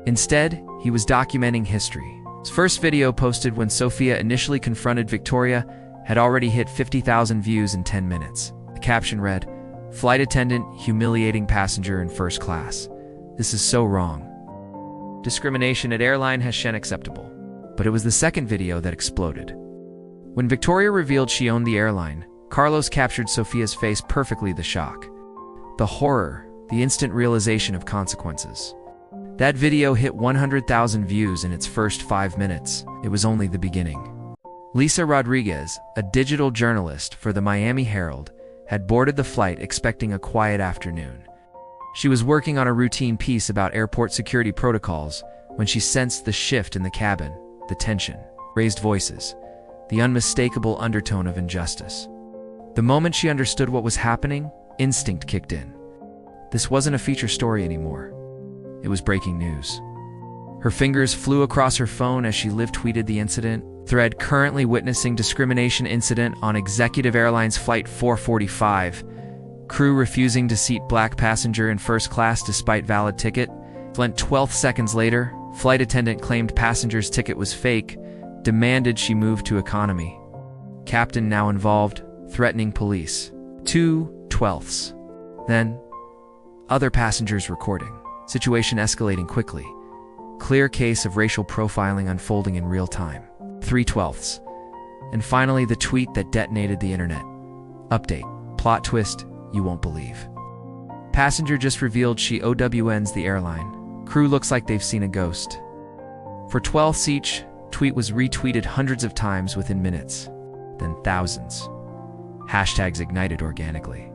Speaker 2: Instead, he was documenting history. His first video, posted when Sophia initially confronted Victoria, had already hit 50,000 views in 10 minutes. The caption read, "Flight attendant humiliating passenger in first class. This is so wrong. Discrimination at airline has been acceptable." But it was the second video that exploded. When Victoria revealed she owned the airline, Carlos captured Sophia's face perfectly. The shock, the horror, the instant realization of consequences. That video hit 100,000 views in its first 5 minutes. It was only the beginning. Lisa Rodriguez, a digital journalist for the Miami Herald, had boarded the flight expecting a quiet afternoon. She was working on a routine piece about airport security protocols when she sensed the shift in the cabin, the tension, raised voices, the unmistakable undertone of injustice. The moment she understood what was happening, instinct kicked in. This wasn't a feature story anymore. It was breaking news. Her fingers flew across her phone as she live tweeted the incident. Thread: currently witnessing discrimination incident on Executive Airlines Flight 445. Crew refusing to seat black passenger in first class despite valid ticket. 12 seconds later, flight attendant claimed passenger's ticket was fake, demanded she move to economy. Captain now involved, threatening police. 2/12. Then, other passengers recording. Situation escalating quickly. Clear case of racial profiling unfolding in real time. 3/12. And finally, the tweet that detonated the internet. Update. Plot twist, you won't believe. Passenger just revealed she OWNs the airline. Crew looks like they've seen a ghost. For 12 each, tweet was retweeted hundreds of times within minutes, then thousands. Hashtags ignited organically.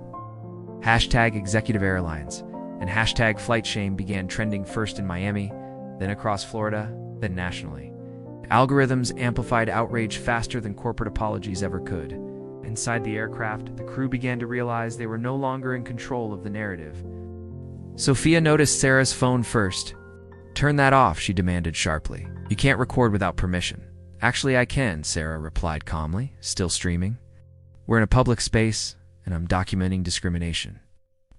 Speaker 2: Hashtag Executive Airlines and hashtag Flight Shame began trending first in Miami, then across Florida, then nationally. Algorithms amplified outrage faster than corporate apologies ever could. Inside the aircraft, the crew began to realize they were no longer in control of the narrative. Sophia noticed Sarah's phone first. "Turn that off," she demanded sharply. "You can't record without permission." "Actually, I can," Sarah replied calmly, still streaming. "We're in a public space, and I'm documenting discrimination.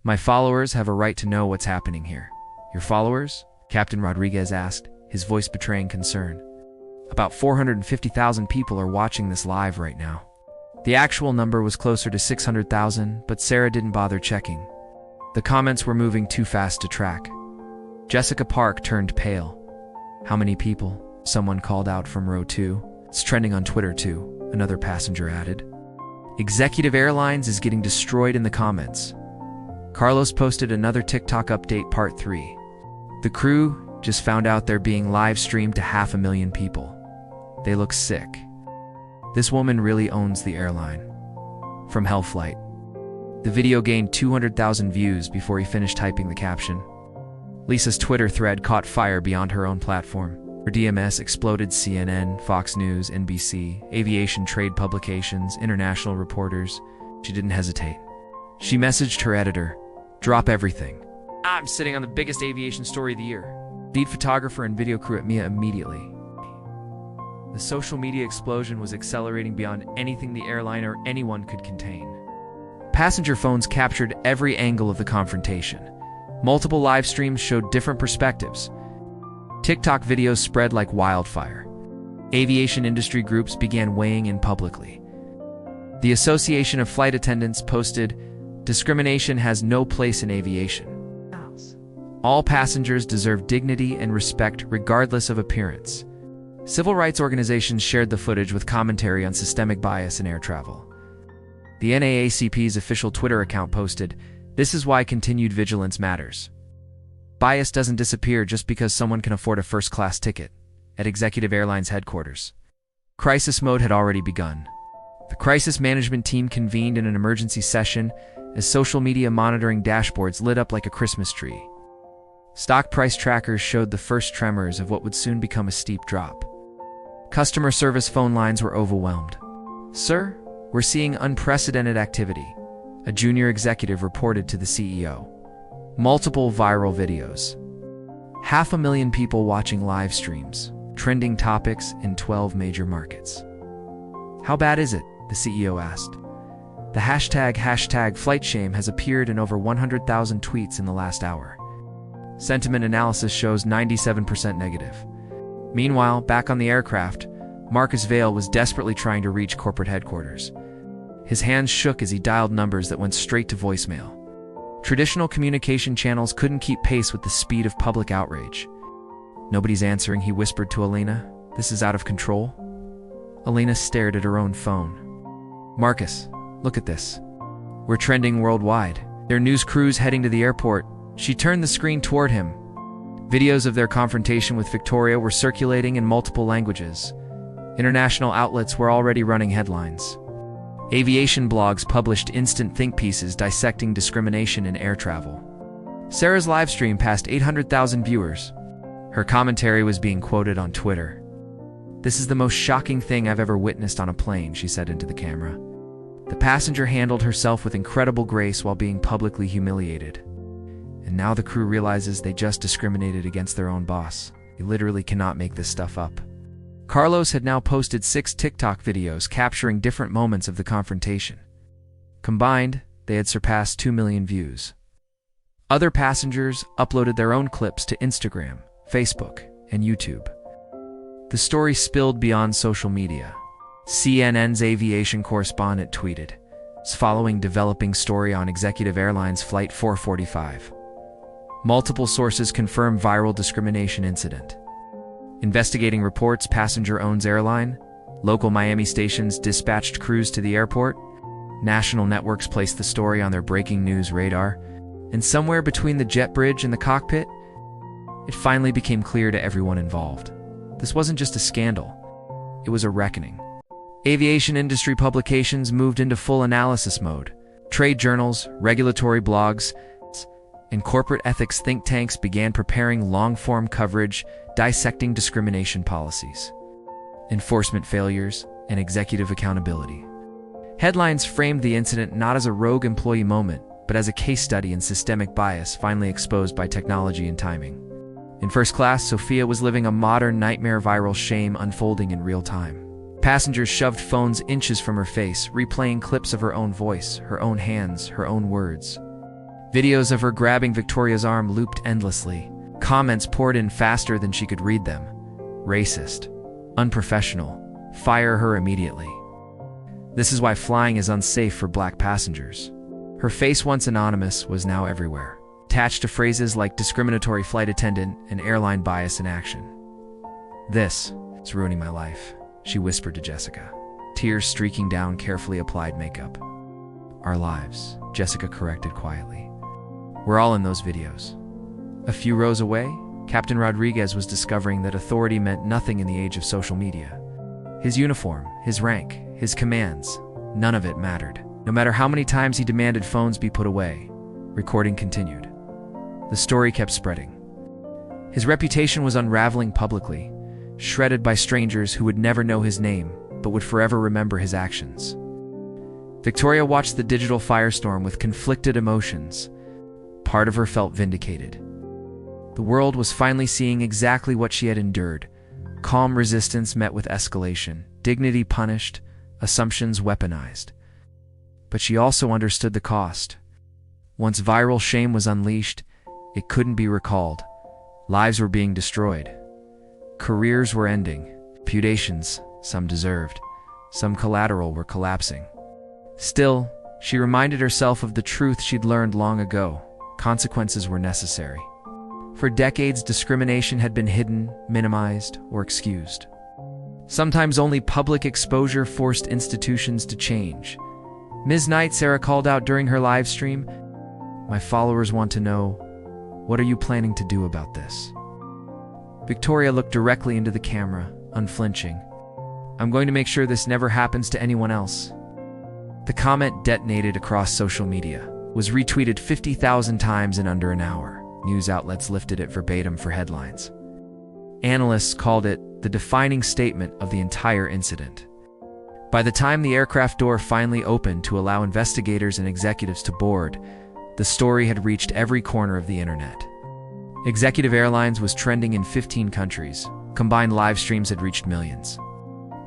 Speaker 2: My followers have a right to know what's happening here." "Your followers?" Captain Rodriguez asked, his voice betraying concern. "About 450,000 people are watching this live right now." The actual number was closer to 600,000, but Sarah didn't bother checking. The comments were moving too fast to track. Jessica Park turned pale. "How many people?" someone called out from row 2. "It's trending on Twitter too," another passenger added. "Executive Airlines is getting destroyed in the comments." Carlos posted another TikTok update part 3. "The crew just found out they're being live streamed to 500,000 people. They look sick. This woman really owns the airline." From Hell Flight. The video gained 200,000 views before he finished typing the caption. Lisa's Twitter thread caught fire beyond her own platform. Her DMS exploded. CNN, Fox News, NBC, aviation trade publications, international reporters. She didn't hesitate. She messaged her editor, "Drop everything. I'm sitting on the biggest aviation story of the year. Lead photographer and video crew at Mia immediately." The social media explosion was accelerating beyond anything the airline or anyone could contain. Passenger phones captured every angle of the confrontation. Multiple live streams showed different perspectives. TikTok videos spread like wildfire. Aviation industry groups began weighing in publicly. The Association of Flight Attendants posted, "Discrimination has no place in aviation. All passengers deserve dignity and respect regardless of appearance." Civil rights organizations shared the footage with commentary on systemic bias in air travel. The NAACP's official Twitter account posted, "This is why continued vigilance matters. Bias doesn't disappear just because someone can afford a first-class ticket." At Executive Airlines headquarters, crisis mode had already begun. The crisis management team convened in an emergency session as social media monitoring dashboards lit up like a Christmas tree. Stock price trackers showed the first tremors of what would soon become a steep drop. Customer service phone lines were overwhelmed. "Sir, we're seeing unprecedented activity," a junior executive reported to the CEO. Multiple viral videos. 500,000 people watching live streams, trending topics in 12 major markets. "How bad is it?" the CEO asked. The hashtag flight shame has appeared in over 100,000 tweets in the last hour. Sentiment analysis shows 97% negative. Meanwhile, back on the aircraft, Marcus Vale was desperately trying to reach corporate headquarters. His hands shook as he dialed numbers that went straight to voicemail. Traditional communication channels couldn't keep pace with the speed of public outrage. "Nobody's answering," he whispered to Elena. "This is out of control." Elena stared at her own phone. "Marcus, look at this. We're trending worldwide. There are news crews heading to the airport." She turned the screen toward him. Videos of their confrontation with Victoria were circulating in multiple languages. International outlets were already running headlines. Aviation blogs published instant think pieces dissecting discrimination in air travel. Sarah's livestream passed 800,000 viewers. Her commentary was being quoted on Twitter. "This is the most shocking thing I've ever witnessed on a plane," she said into the camera. The passenger handled herself with incredible grace while being publicly humiliated. And now the crew realizes they just discriminated against their own boss. You literally cannot make this stuff up. Carlos had now posted 6 TikTok videos capturing different moments of the confrontation. Combined, they had surpassed 2 million views. Other passengers uploaded their own clips to Instagram, Facebook, and YouTube. The story spilled beyond social media. CNN's aviation correspondent tweeted, following developing story on Executive Airlines Flight 445. Multiple sources confirm viral discrimination incident. Investigating reports passenger owns airline. Local Miami stations dispatched crews to the airport. National networks placed the story on their breaking news radar. And somewhere between the jet bridge and the cockpit, it finally became clear to everyone involved. This wasn't just a scandal. It was a reckoning. Aviation industry publications moved into full analysis mode. Trade journals, regulatory blogs, and corporate ethics think tanks began preparing long-form coverage dissecting discrimination policies, enforcement failures, and executive accountability. Headlines framed the incident not as a rogue employee moment, but as a case study in systemic bias finally exposed by technology and timing. In first class, Sophia was living a modern nightmare viral shame unfolding in real time. Passengers shoved phones inches from her face, replaying clips of her own voice, her own hands, her own words. Videos of her grabbing Victoria's arm looped endlessly. Comments poured in faster than she could read them. Racist. Unprofessional. Fire her immediately. This is why flying is unsafe for black passengers. Her face, once anonymous, was now everywhere, attached to phrases like discriminatory flight attendant and airline bias in action. "This is ruining my life," she whispered to Jessica, tears streaking down carefully applied makeup. "Our lives," Jessica corrected quietly. "We're all in those videos." A few rows away, Captain Rodriguez was discovering that authority meant nothing in the age of social media. His uniform, his rank, his commands, none of it mattered. No matter how many times he demanded phones be put away, recording continued. The story kept spreading. His reputation was unraveling publicly, shredded by strangers who would never know his name, but would forever remember his actions. Victoria watched the digital firestorm with conflicted emotions. Part of her felt vindicated. The world was finally seeing exactly what she had endured. Calm resistance met with escalation, dignity punished, assumptions weaponized. But she also understood the cost. Once viral shame was unleashed, it couldn't be recalled. Lives were being destroyed. Careers were ending. Reputations, some deserved, some collateral, were collapsing. Still, she reminded herself of the truth she'd learned long ago. Consequences were necessary. For decades, discrimination had been hidden, minimized, or excused. Sometimes only public exposure forced institutions to change. "Ms. Knight," Sarah called out during her live stream, "my followers want to know, what are you planning to do about this?" Victoria looked directly into the camera, unflinching. "I'm going to make sure this never happens to anyone else." The comment detonated across social media, was retweeted 50,000 times in under an hour. News outlets lifted it verbatim for headlines. Analysts called it the defining statement of the entire incident. By the time the aircraft door finally opened to allow investigators and executives to board, the story had reached every corner of the internet. Executive Airlines was trending in 15 countries. Combined live streams had reached millions.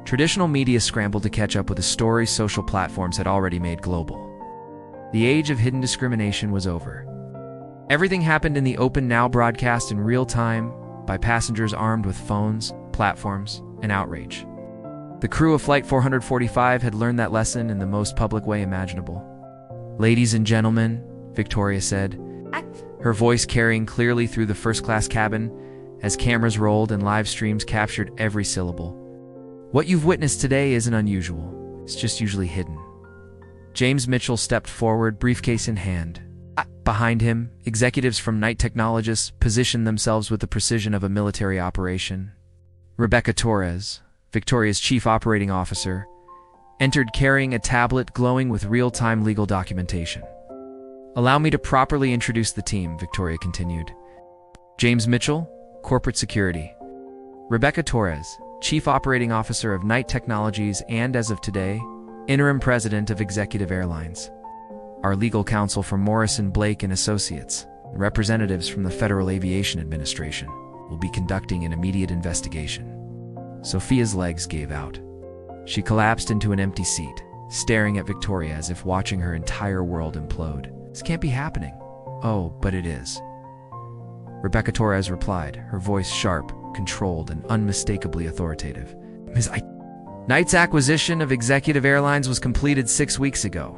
Speaker 2: Traditional media scrambled to catch up with the stories social platforms had already made global. The age of hidden discrimination was over. Everything happened in the open, now broadcast in real time by passengers armed with phones, platforms, and outrage. The crew of Flight 445 had learned that lesson in the most public way imaginable. "Ladies and gentlemen," Victoria said, her voice carrying clearly through the first-class cabin as cameras rolled and live streams captured every syllable. "What you've witnessed today isn't unusual. It's just usually hidden." James Mitchell stepped forward, briefcase in hand. Behind him, executives from Knight Technologies positioned themselves with the precision of a military operation. Rebecca Torres, Victoria's chief operating officer, entered carrying a tablet glowing with real-time legal documentation. "Allow me to properly introduce the team," Victoria continued. James Mitchell, Corporate Security. Rebecca Torres, Chief Operating Officer of Knight Technologies and, as of today, Interim President of Executive Airlines. Our legal counsel from Morrison, Blake and Associates, and representatives from the Federal Aviation Administration, will be conducting an immediate investigation. Sophia's legs gave out. She collapsed into an empty seat, staring at Victoria as if watching her entire world implode. "This can't be happening." "Oh, but it is," Rebecca Torres replied, her voice sharp, controlled, and unmistakably authoritative. Knight's acquisition of Executive Airlines was completed 6 weeks ago.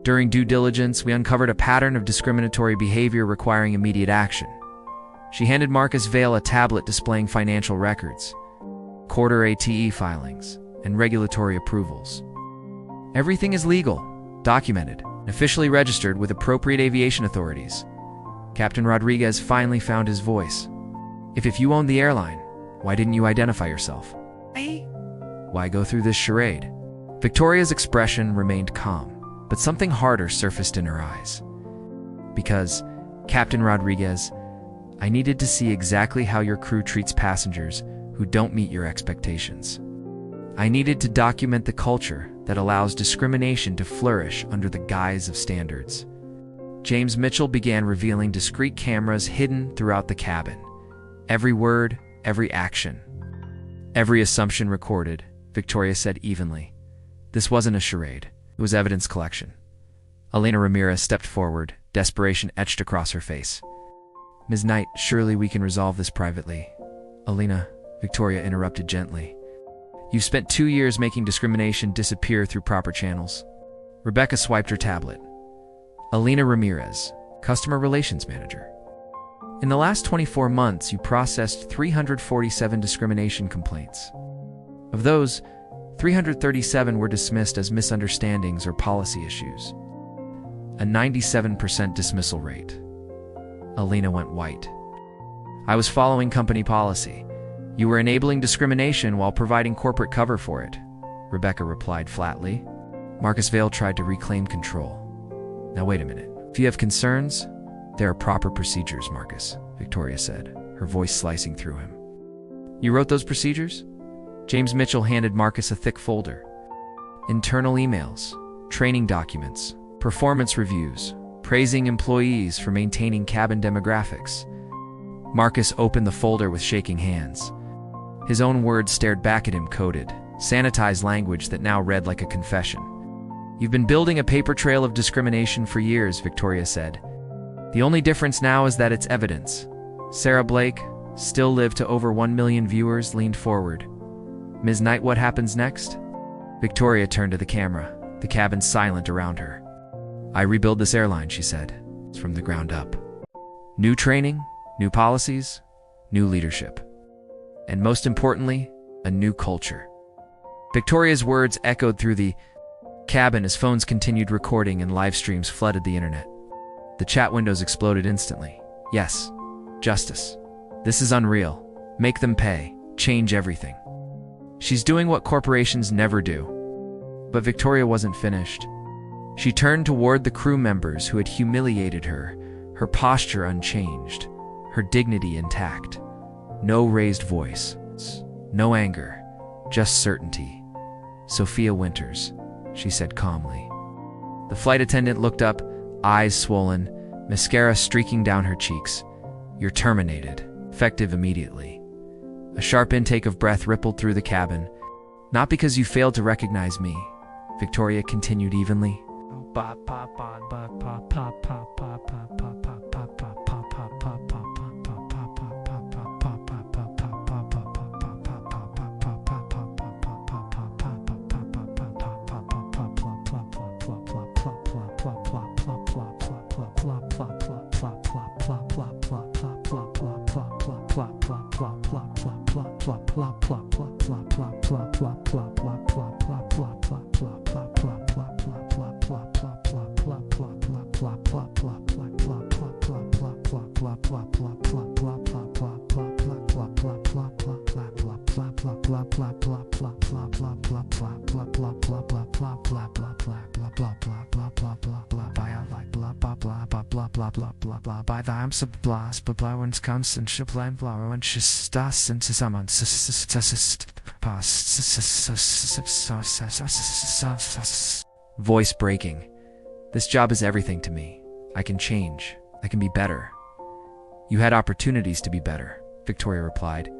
Speaker 2: During due diligence, we uncovered a pattern of discriminatory behavior requiring immediate action. She handed Marcus Vale a tablet displaying financial records, quarter ATE filings, and regulatory approvals. "Everything is legal, documented, and officially registered with appropriate aviation authorities." Captain Rodriguez finally found his voice. If you owned the airline, why didn't you identify yourself? Why go through this charade?" Victoria's expression remained calm, but something harder surfaced in her eyes. "Because, Captain Rodriguez, I needed to see exactly how your crew treats passengers who don't meet your expectations. I needed to document the culture that allows discrimination to flourish under the guise of standards." James Mitchell began revealing discreet cameras hidden throughout the cabin. Every word, every action, every assumption recorded, Victoria said evenly. This wasn't a charade. It was evidence collection. Elena Ramirez stepped forward, desperation etched across her face. "Ms. Knight, surely we can resolve this privately." "Elena," Victoria interrupted gently. "You've spent 2 years making discrimination disappear through proper channels." Rebecca swiped her tablet. "Elena Ramirez, Customer Relations Manager. In the last 24 months, you processed 347 discrimination complaints. Of those, 337 were dismissed as misunderstandings or policy issues. A 97% dismissal rate." Elena went white. "I was following company policy. You were enabling discrimination while providing corporate cover for it," Rebecca replied flatly. Marcus Vale tried to reclaim control. "Now wait a minute. If you have concerns, there are proper procedures, Marcus," Victoria said, her voice slicing through him. "You wrote those procedures?" James Mitchell handed Marcus a thick folder. "Internal emails, training documents, performance reviews, praising employees for maintaining cabin demographics." Marcus opened the folder with shaking hands. His own words stared back at him, coded, sanitized language that now read like a confession. "You've been building a paper trail of discrimination for years," Victoria said. "The only difference now is that it's evidence." Sarah Blake, still lived to over 1 million viewers, leaned forward. "Ms. Knight, what happens next?" Victoria turned to the camera, the cabin silent around her. "I rebuild this airline," she said, "from the ground up. New training, new policies, new leadership. And most importantly, a new culture." Victoria's words echoed through the cabin as phones continued recording and live streams flooded the internet. The chat windows exploded instantly. "Yes, justice. This is unreal. Make them pay. Change everything. She's doing what corporations never do." But Victoria wasn't finished. She turned toward the crew members who had humiliated her, her posture unchanged, her dignity intact. No raised voice, no anger, just certainty. "Sophia Winters," she said calmly. The flight attendant looked up, eyes swollen, mascara streaking down her cheeks. "You're terminated, effective immediately." A sharp intake of breath rippled through the cabin. Not because you failed to recognize me, Victoria continued evenly. By the I'm so blast, but blah one's comes and ship line blower and she's das into someone. Voice breaking. This job is everything to me. I can change. I can be better. You had opportunities to be better, Victoria replied,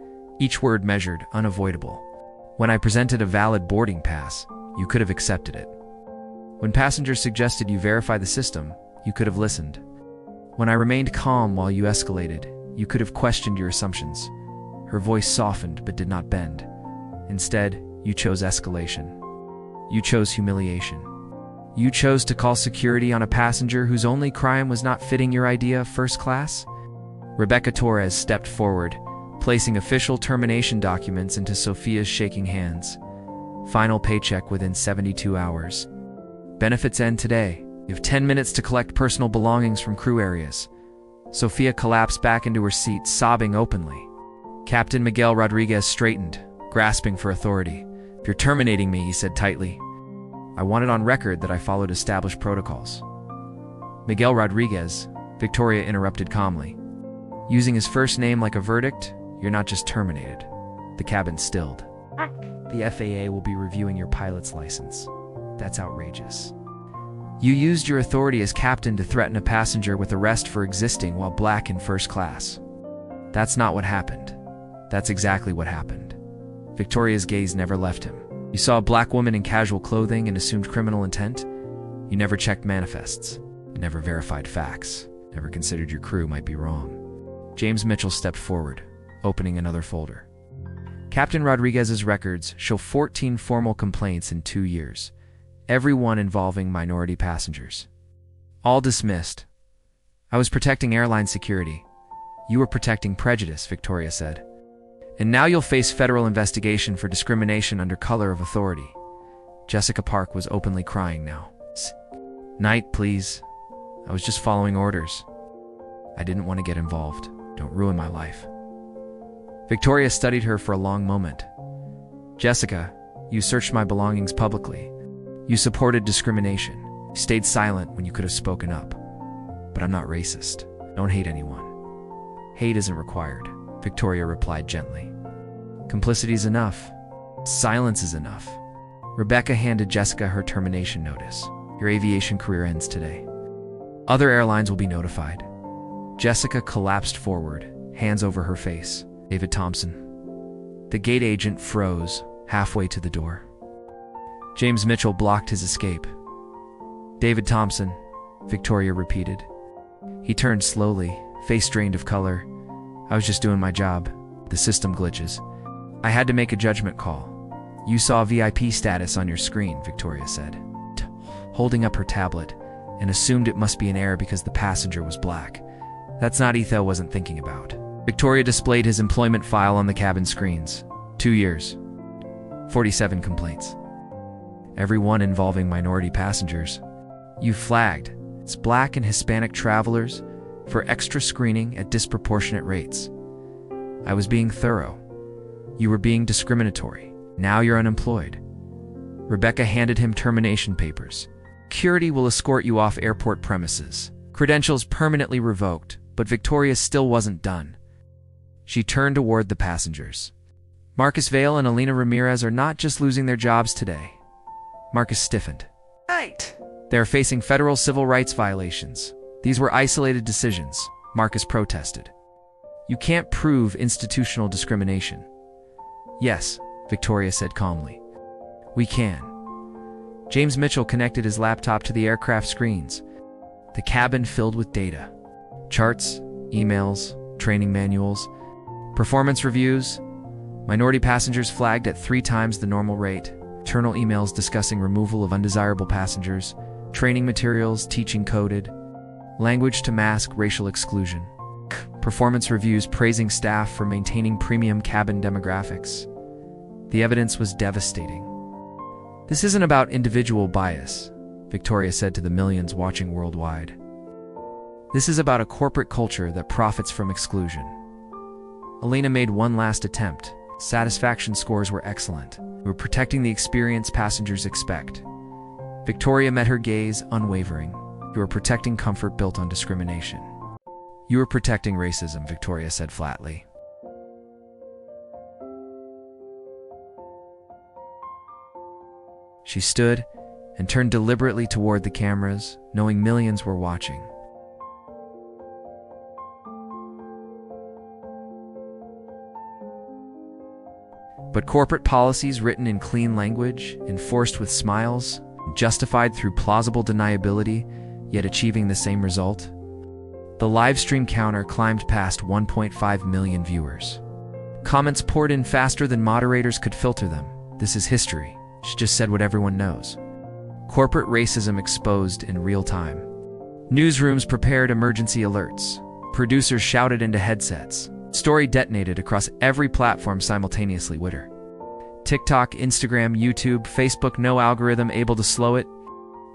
Speaker 2: each word measured, unavoidable. When I presented a valid boarding pass, you could have accepted it. When passengers suggested you verify the system, you could have listened. When I remained calm while you escalated, you could have questioned your assumptions. Her voice softened but did not bend. Instead, you chose escalation. You chose humiliation. You chose to call security on a passenger whose only crime was not fitting your idea of first class? Rebecca Torres stepped forward, placing official termination documents into Sophia's shaking hands. Final paycheck within 72 hours. Benefits end today. You have 10 minutes to collect personal belongings from crew areas. Sophia collapsed back into her seat, sobbing openly. Captain Miguel Rodriguez straightened, grasping for authority. If you're terminating me, he said tightly. I want it on record that I followed established protocols. Miguel Rodriguez, Victoria interrupted calmly. Using his first name like a verdict, you're not just terminated. The cabin stilled. The FAA will be reviewing your pilot's license. That's outrageous. You used your authority as captain to threaten a passenger with arrest for existing while black in first class. That's not what happened. That's exactly what happened. Victoria's gaze never left him. You saw a black woman in casual clothing and assumed criminal intent. You never checked manifests. You never verified facts. Never considered your crew might be wrong. James Mitchell stepped forward, opening another folder. Captain Rodriguez's records show 14 formal complaints in 2 years. Every one involving minority passengers. All dismissed. I was protecting airline security. You were protecting prejudice, Victoria said. And now you'll face federal investigation for discrimination under color of authority. Jessica Park was openly crying now. Night, please. I was just following orders. I didn't want to get involved. Don't ruin my life. Victoria studied her for a long moment. Jessica, you searched my belongings publicly. You supported discrimination. You stayed silent when you could have spoken up. But I'm not racist. Don't hate anyone. Hate isn't required, Victoria replied gently. Complicity's enough. Silence is enough. Rebecca handed Jessica her termination notice. Your aviation career ends today. Other airlines will be notified. Jessica collapsed forward, hands over her face. David Thompson. The gate agent froze, halfway to the door. James Mitchell blocked his escape. David Thompson, Victoria repeated. He turned slowly, face drained of color. I was just doing my job. The system glitches. I had to make a judgment call. You saw VIP status on your screen, Victoria said, holding up her tablet, and assumed it must be an error because the passenger was black. That's not Etho wasn't thinking about. Victoria displayed his employment file on the cabin screens. 2 years. 47 complaints. Every one involving minority passengers. You flagged. It's black and Hispanic travelers for extra screening at disproportionate rates. I was being thorough. You were being discriminatory. Now you're unemployed. Rebecca handed him termination papers. Security will escort you off airport premises. Credentials permanently revoked, but Victoria still wasn't done. She turned toward the passengers. Marcus Vale and Alina Ramirez are not just losing their jobs today. Marcus stiffened. Right. They are facing federal civil rights violations. These were isolated decisions, Marcus protested. You can't prove institutional discrimination. Yes, Victoria said calmly. We can. James Mitchell connected his laptop to the aircraft screens. The cabin filled with data. Charts, emails, training manuals, performance reviews. Minority passengers flagged at 3 times the normal rate. Internal emails discussing removal of undesirable passengers. Training materials, teaching coded. Language to mask racial exclusion. Performance reviews praising staff for maintaining premium cabin demographics. The evidence was devastating. This isn't about individual bias, Victoria said to the millions watching worldwide. This is about a corporate culture that profits from exclusion. Elena made one last attempt. Satisfaction scores were excellent. We were protecting the experience passengers expect. Victoria met her gaze, unwavering. You were protecting comfort built on discrimination. You were protecting racism, Victoria said flatly. She stood and turned deliberately toward the cameras, knowing millions were watching. But corporate policies written in clean language, enforced with smiles, justified through plausible deniability, yet achieving the same result? The live stream counter climbed past 1.5 million viewers. Comments poured in faster than moderators could filter them. This is history. She just said what everyone knows. Corporate racism exposed in real time. Newsrooms prepared emergency alerts. Producers shouted into headsets. Story detonated across every platform simultaneously. Twitter, TikTok, Instagram, YouTube, Facebook, no algorithm able to slow it.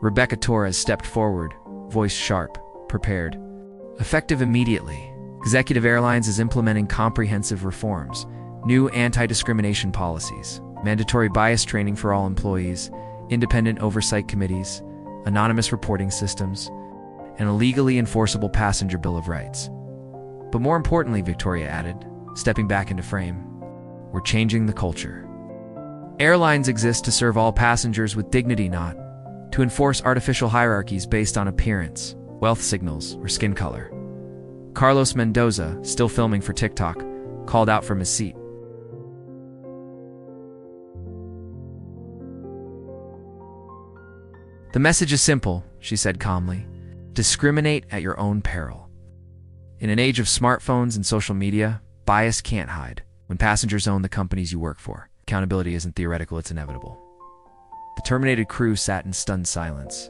Speaker 2: Rebecca Torres stepped forward, voice sharp, prepared. Effective immediately. Executive Airlines is implementing comprehensive reforms, new anti-discrimination policies, mandatory bias training for all employees, independent oversight committees, anonymous reporting systems, and a legally enforceable passenger bill of rights. But more importantly, Victoria added, stepping back into frame, we're changing the culture. Airlines exist to serve all passengers with dignity, not to enforce artificial hierarchies based on appearance, wealth signals, or skin color. Carlos Mendoza, still filming for TikTok, called out from his seat. The message is simple, she said calmly. Discriminate at your own peril. In an age of smartphones and social media, bias can't hide. When passengers own the companies you work for, accountability isn't theoretical, it's inevitable. The terminated crew sat in stunned silence.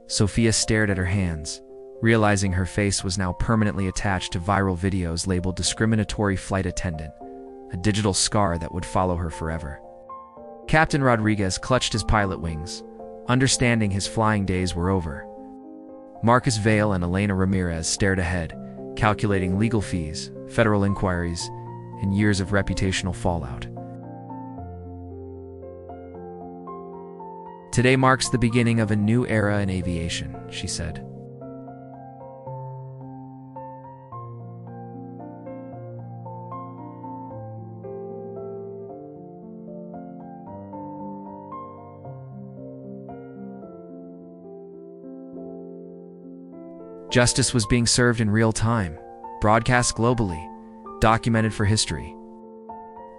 Speaker 2: Sophia stared at her hands, realizing her face was now permanently attached to viral videos labeled discriminatory flight attendant, a digital scar that would follow her forever. Captain Rodriguez clutched his pilot wings, understanding his flying days were over. Marcus Vale and Elena Ramirez stared ahead, calculating legal fees, federal inquiries, and years of reputational fallout. Today marks the beginning of a new era in aviation, she said. Justice was being served in real time, broadcast globally, documented for history.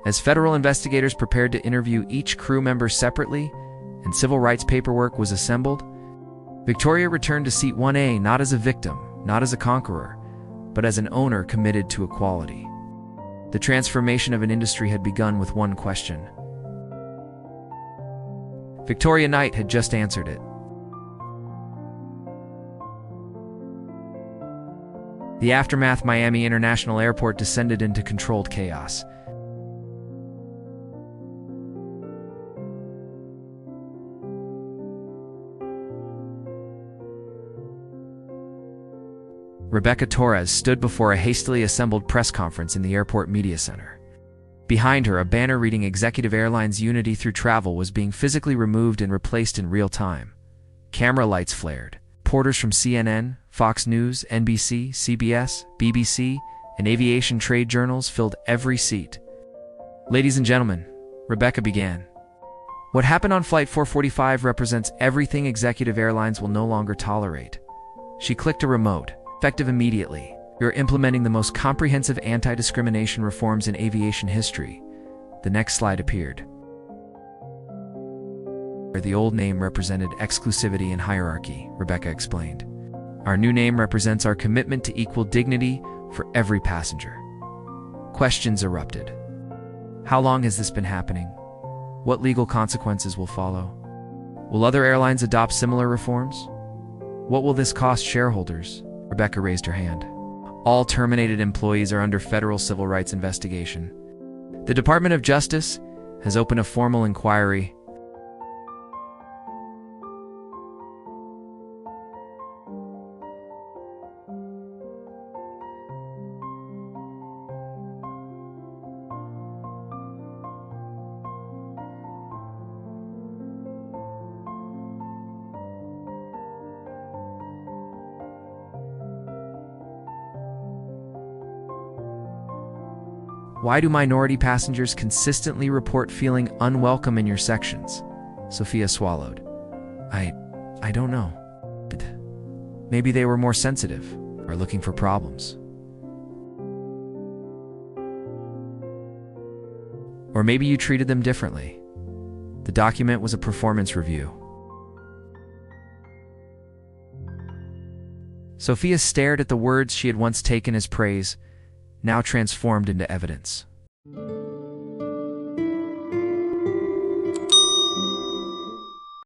Speaker 2: As federal investigators prepared to interview each crew member separately and civil rights paperwork was assembled, Victoria returned to seat 1A not as a victim, not as a conqueror, but as an owner committed to equality. The transformation of an industry had begun with one question. Victoria Knight had just answered it. The aftermath, Miami International Airport descended into controlled chaos. Rebecca Torres stood before a hastily assembled press conference in the airport media center. Behind her, a banner reading Executive Airlines Unity Through Travel was being physically removed and replaced in real time. Camera lights flared. Reporters from CNN, Fox News, NBC, CBS, BBC, and aviation trade journals filled every seat. Ladies and gentlemen, Rebecca began. What happened on Flight 445 represents everything Executive Airlines will no longer tolerate. She clicked a remote, effective immediately. We are implementing the most comprehensive anti-discrimination reforms in aviation history. The next slide appeared. where the old name represented exclusivity and hierarchy, Rebecca explained. Our new name represents our commitment to equal dignity for every passenger. Questions erupted. How long has this been happening? What legal consequences will follow? Will other airlines adopt similar reforms? What will this cost shareholders? Rebecca raised her hand. All terminated employees are under federal civil rights investigation. The Department of Justice has opened a formal inquiry. Why do minority passengers consistently report feeling unwelcome in your sections? Sophia swallowed. I don't know. Maybe they were more sensitive or looking for problems. Or maybe you treated them differently. The document was a performance review. Sophia stared at the words she had once taken as praise, now transformed into evidence.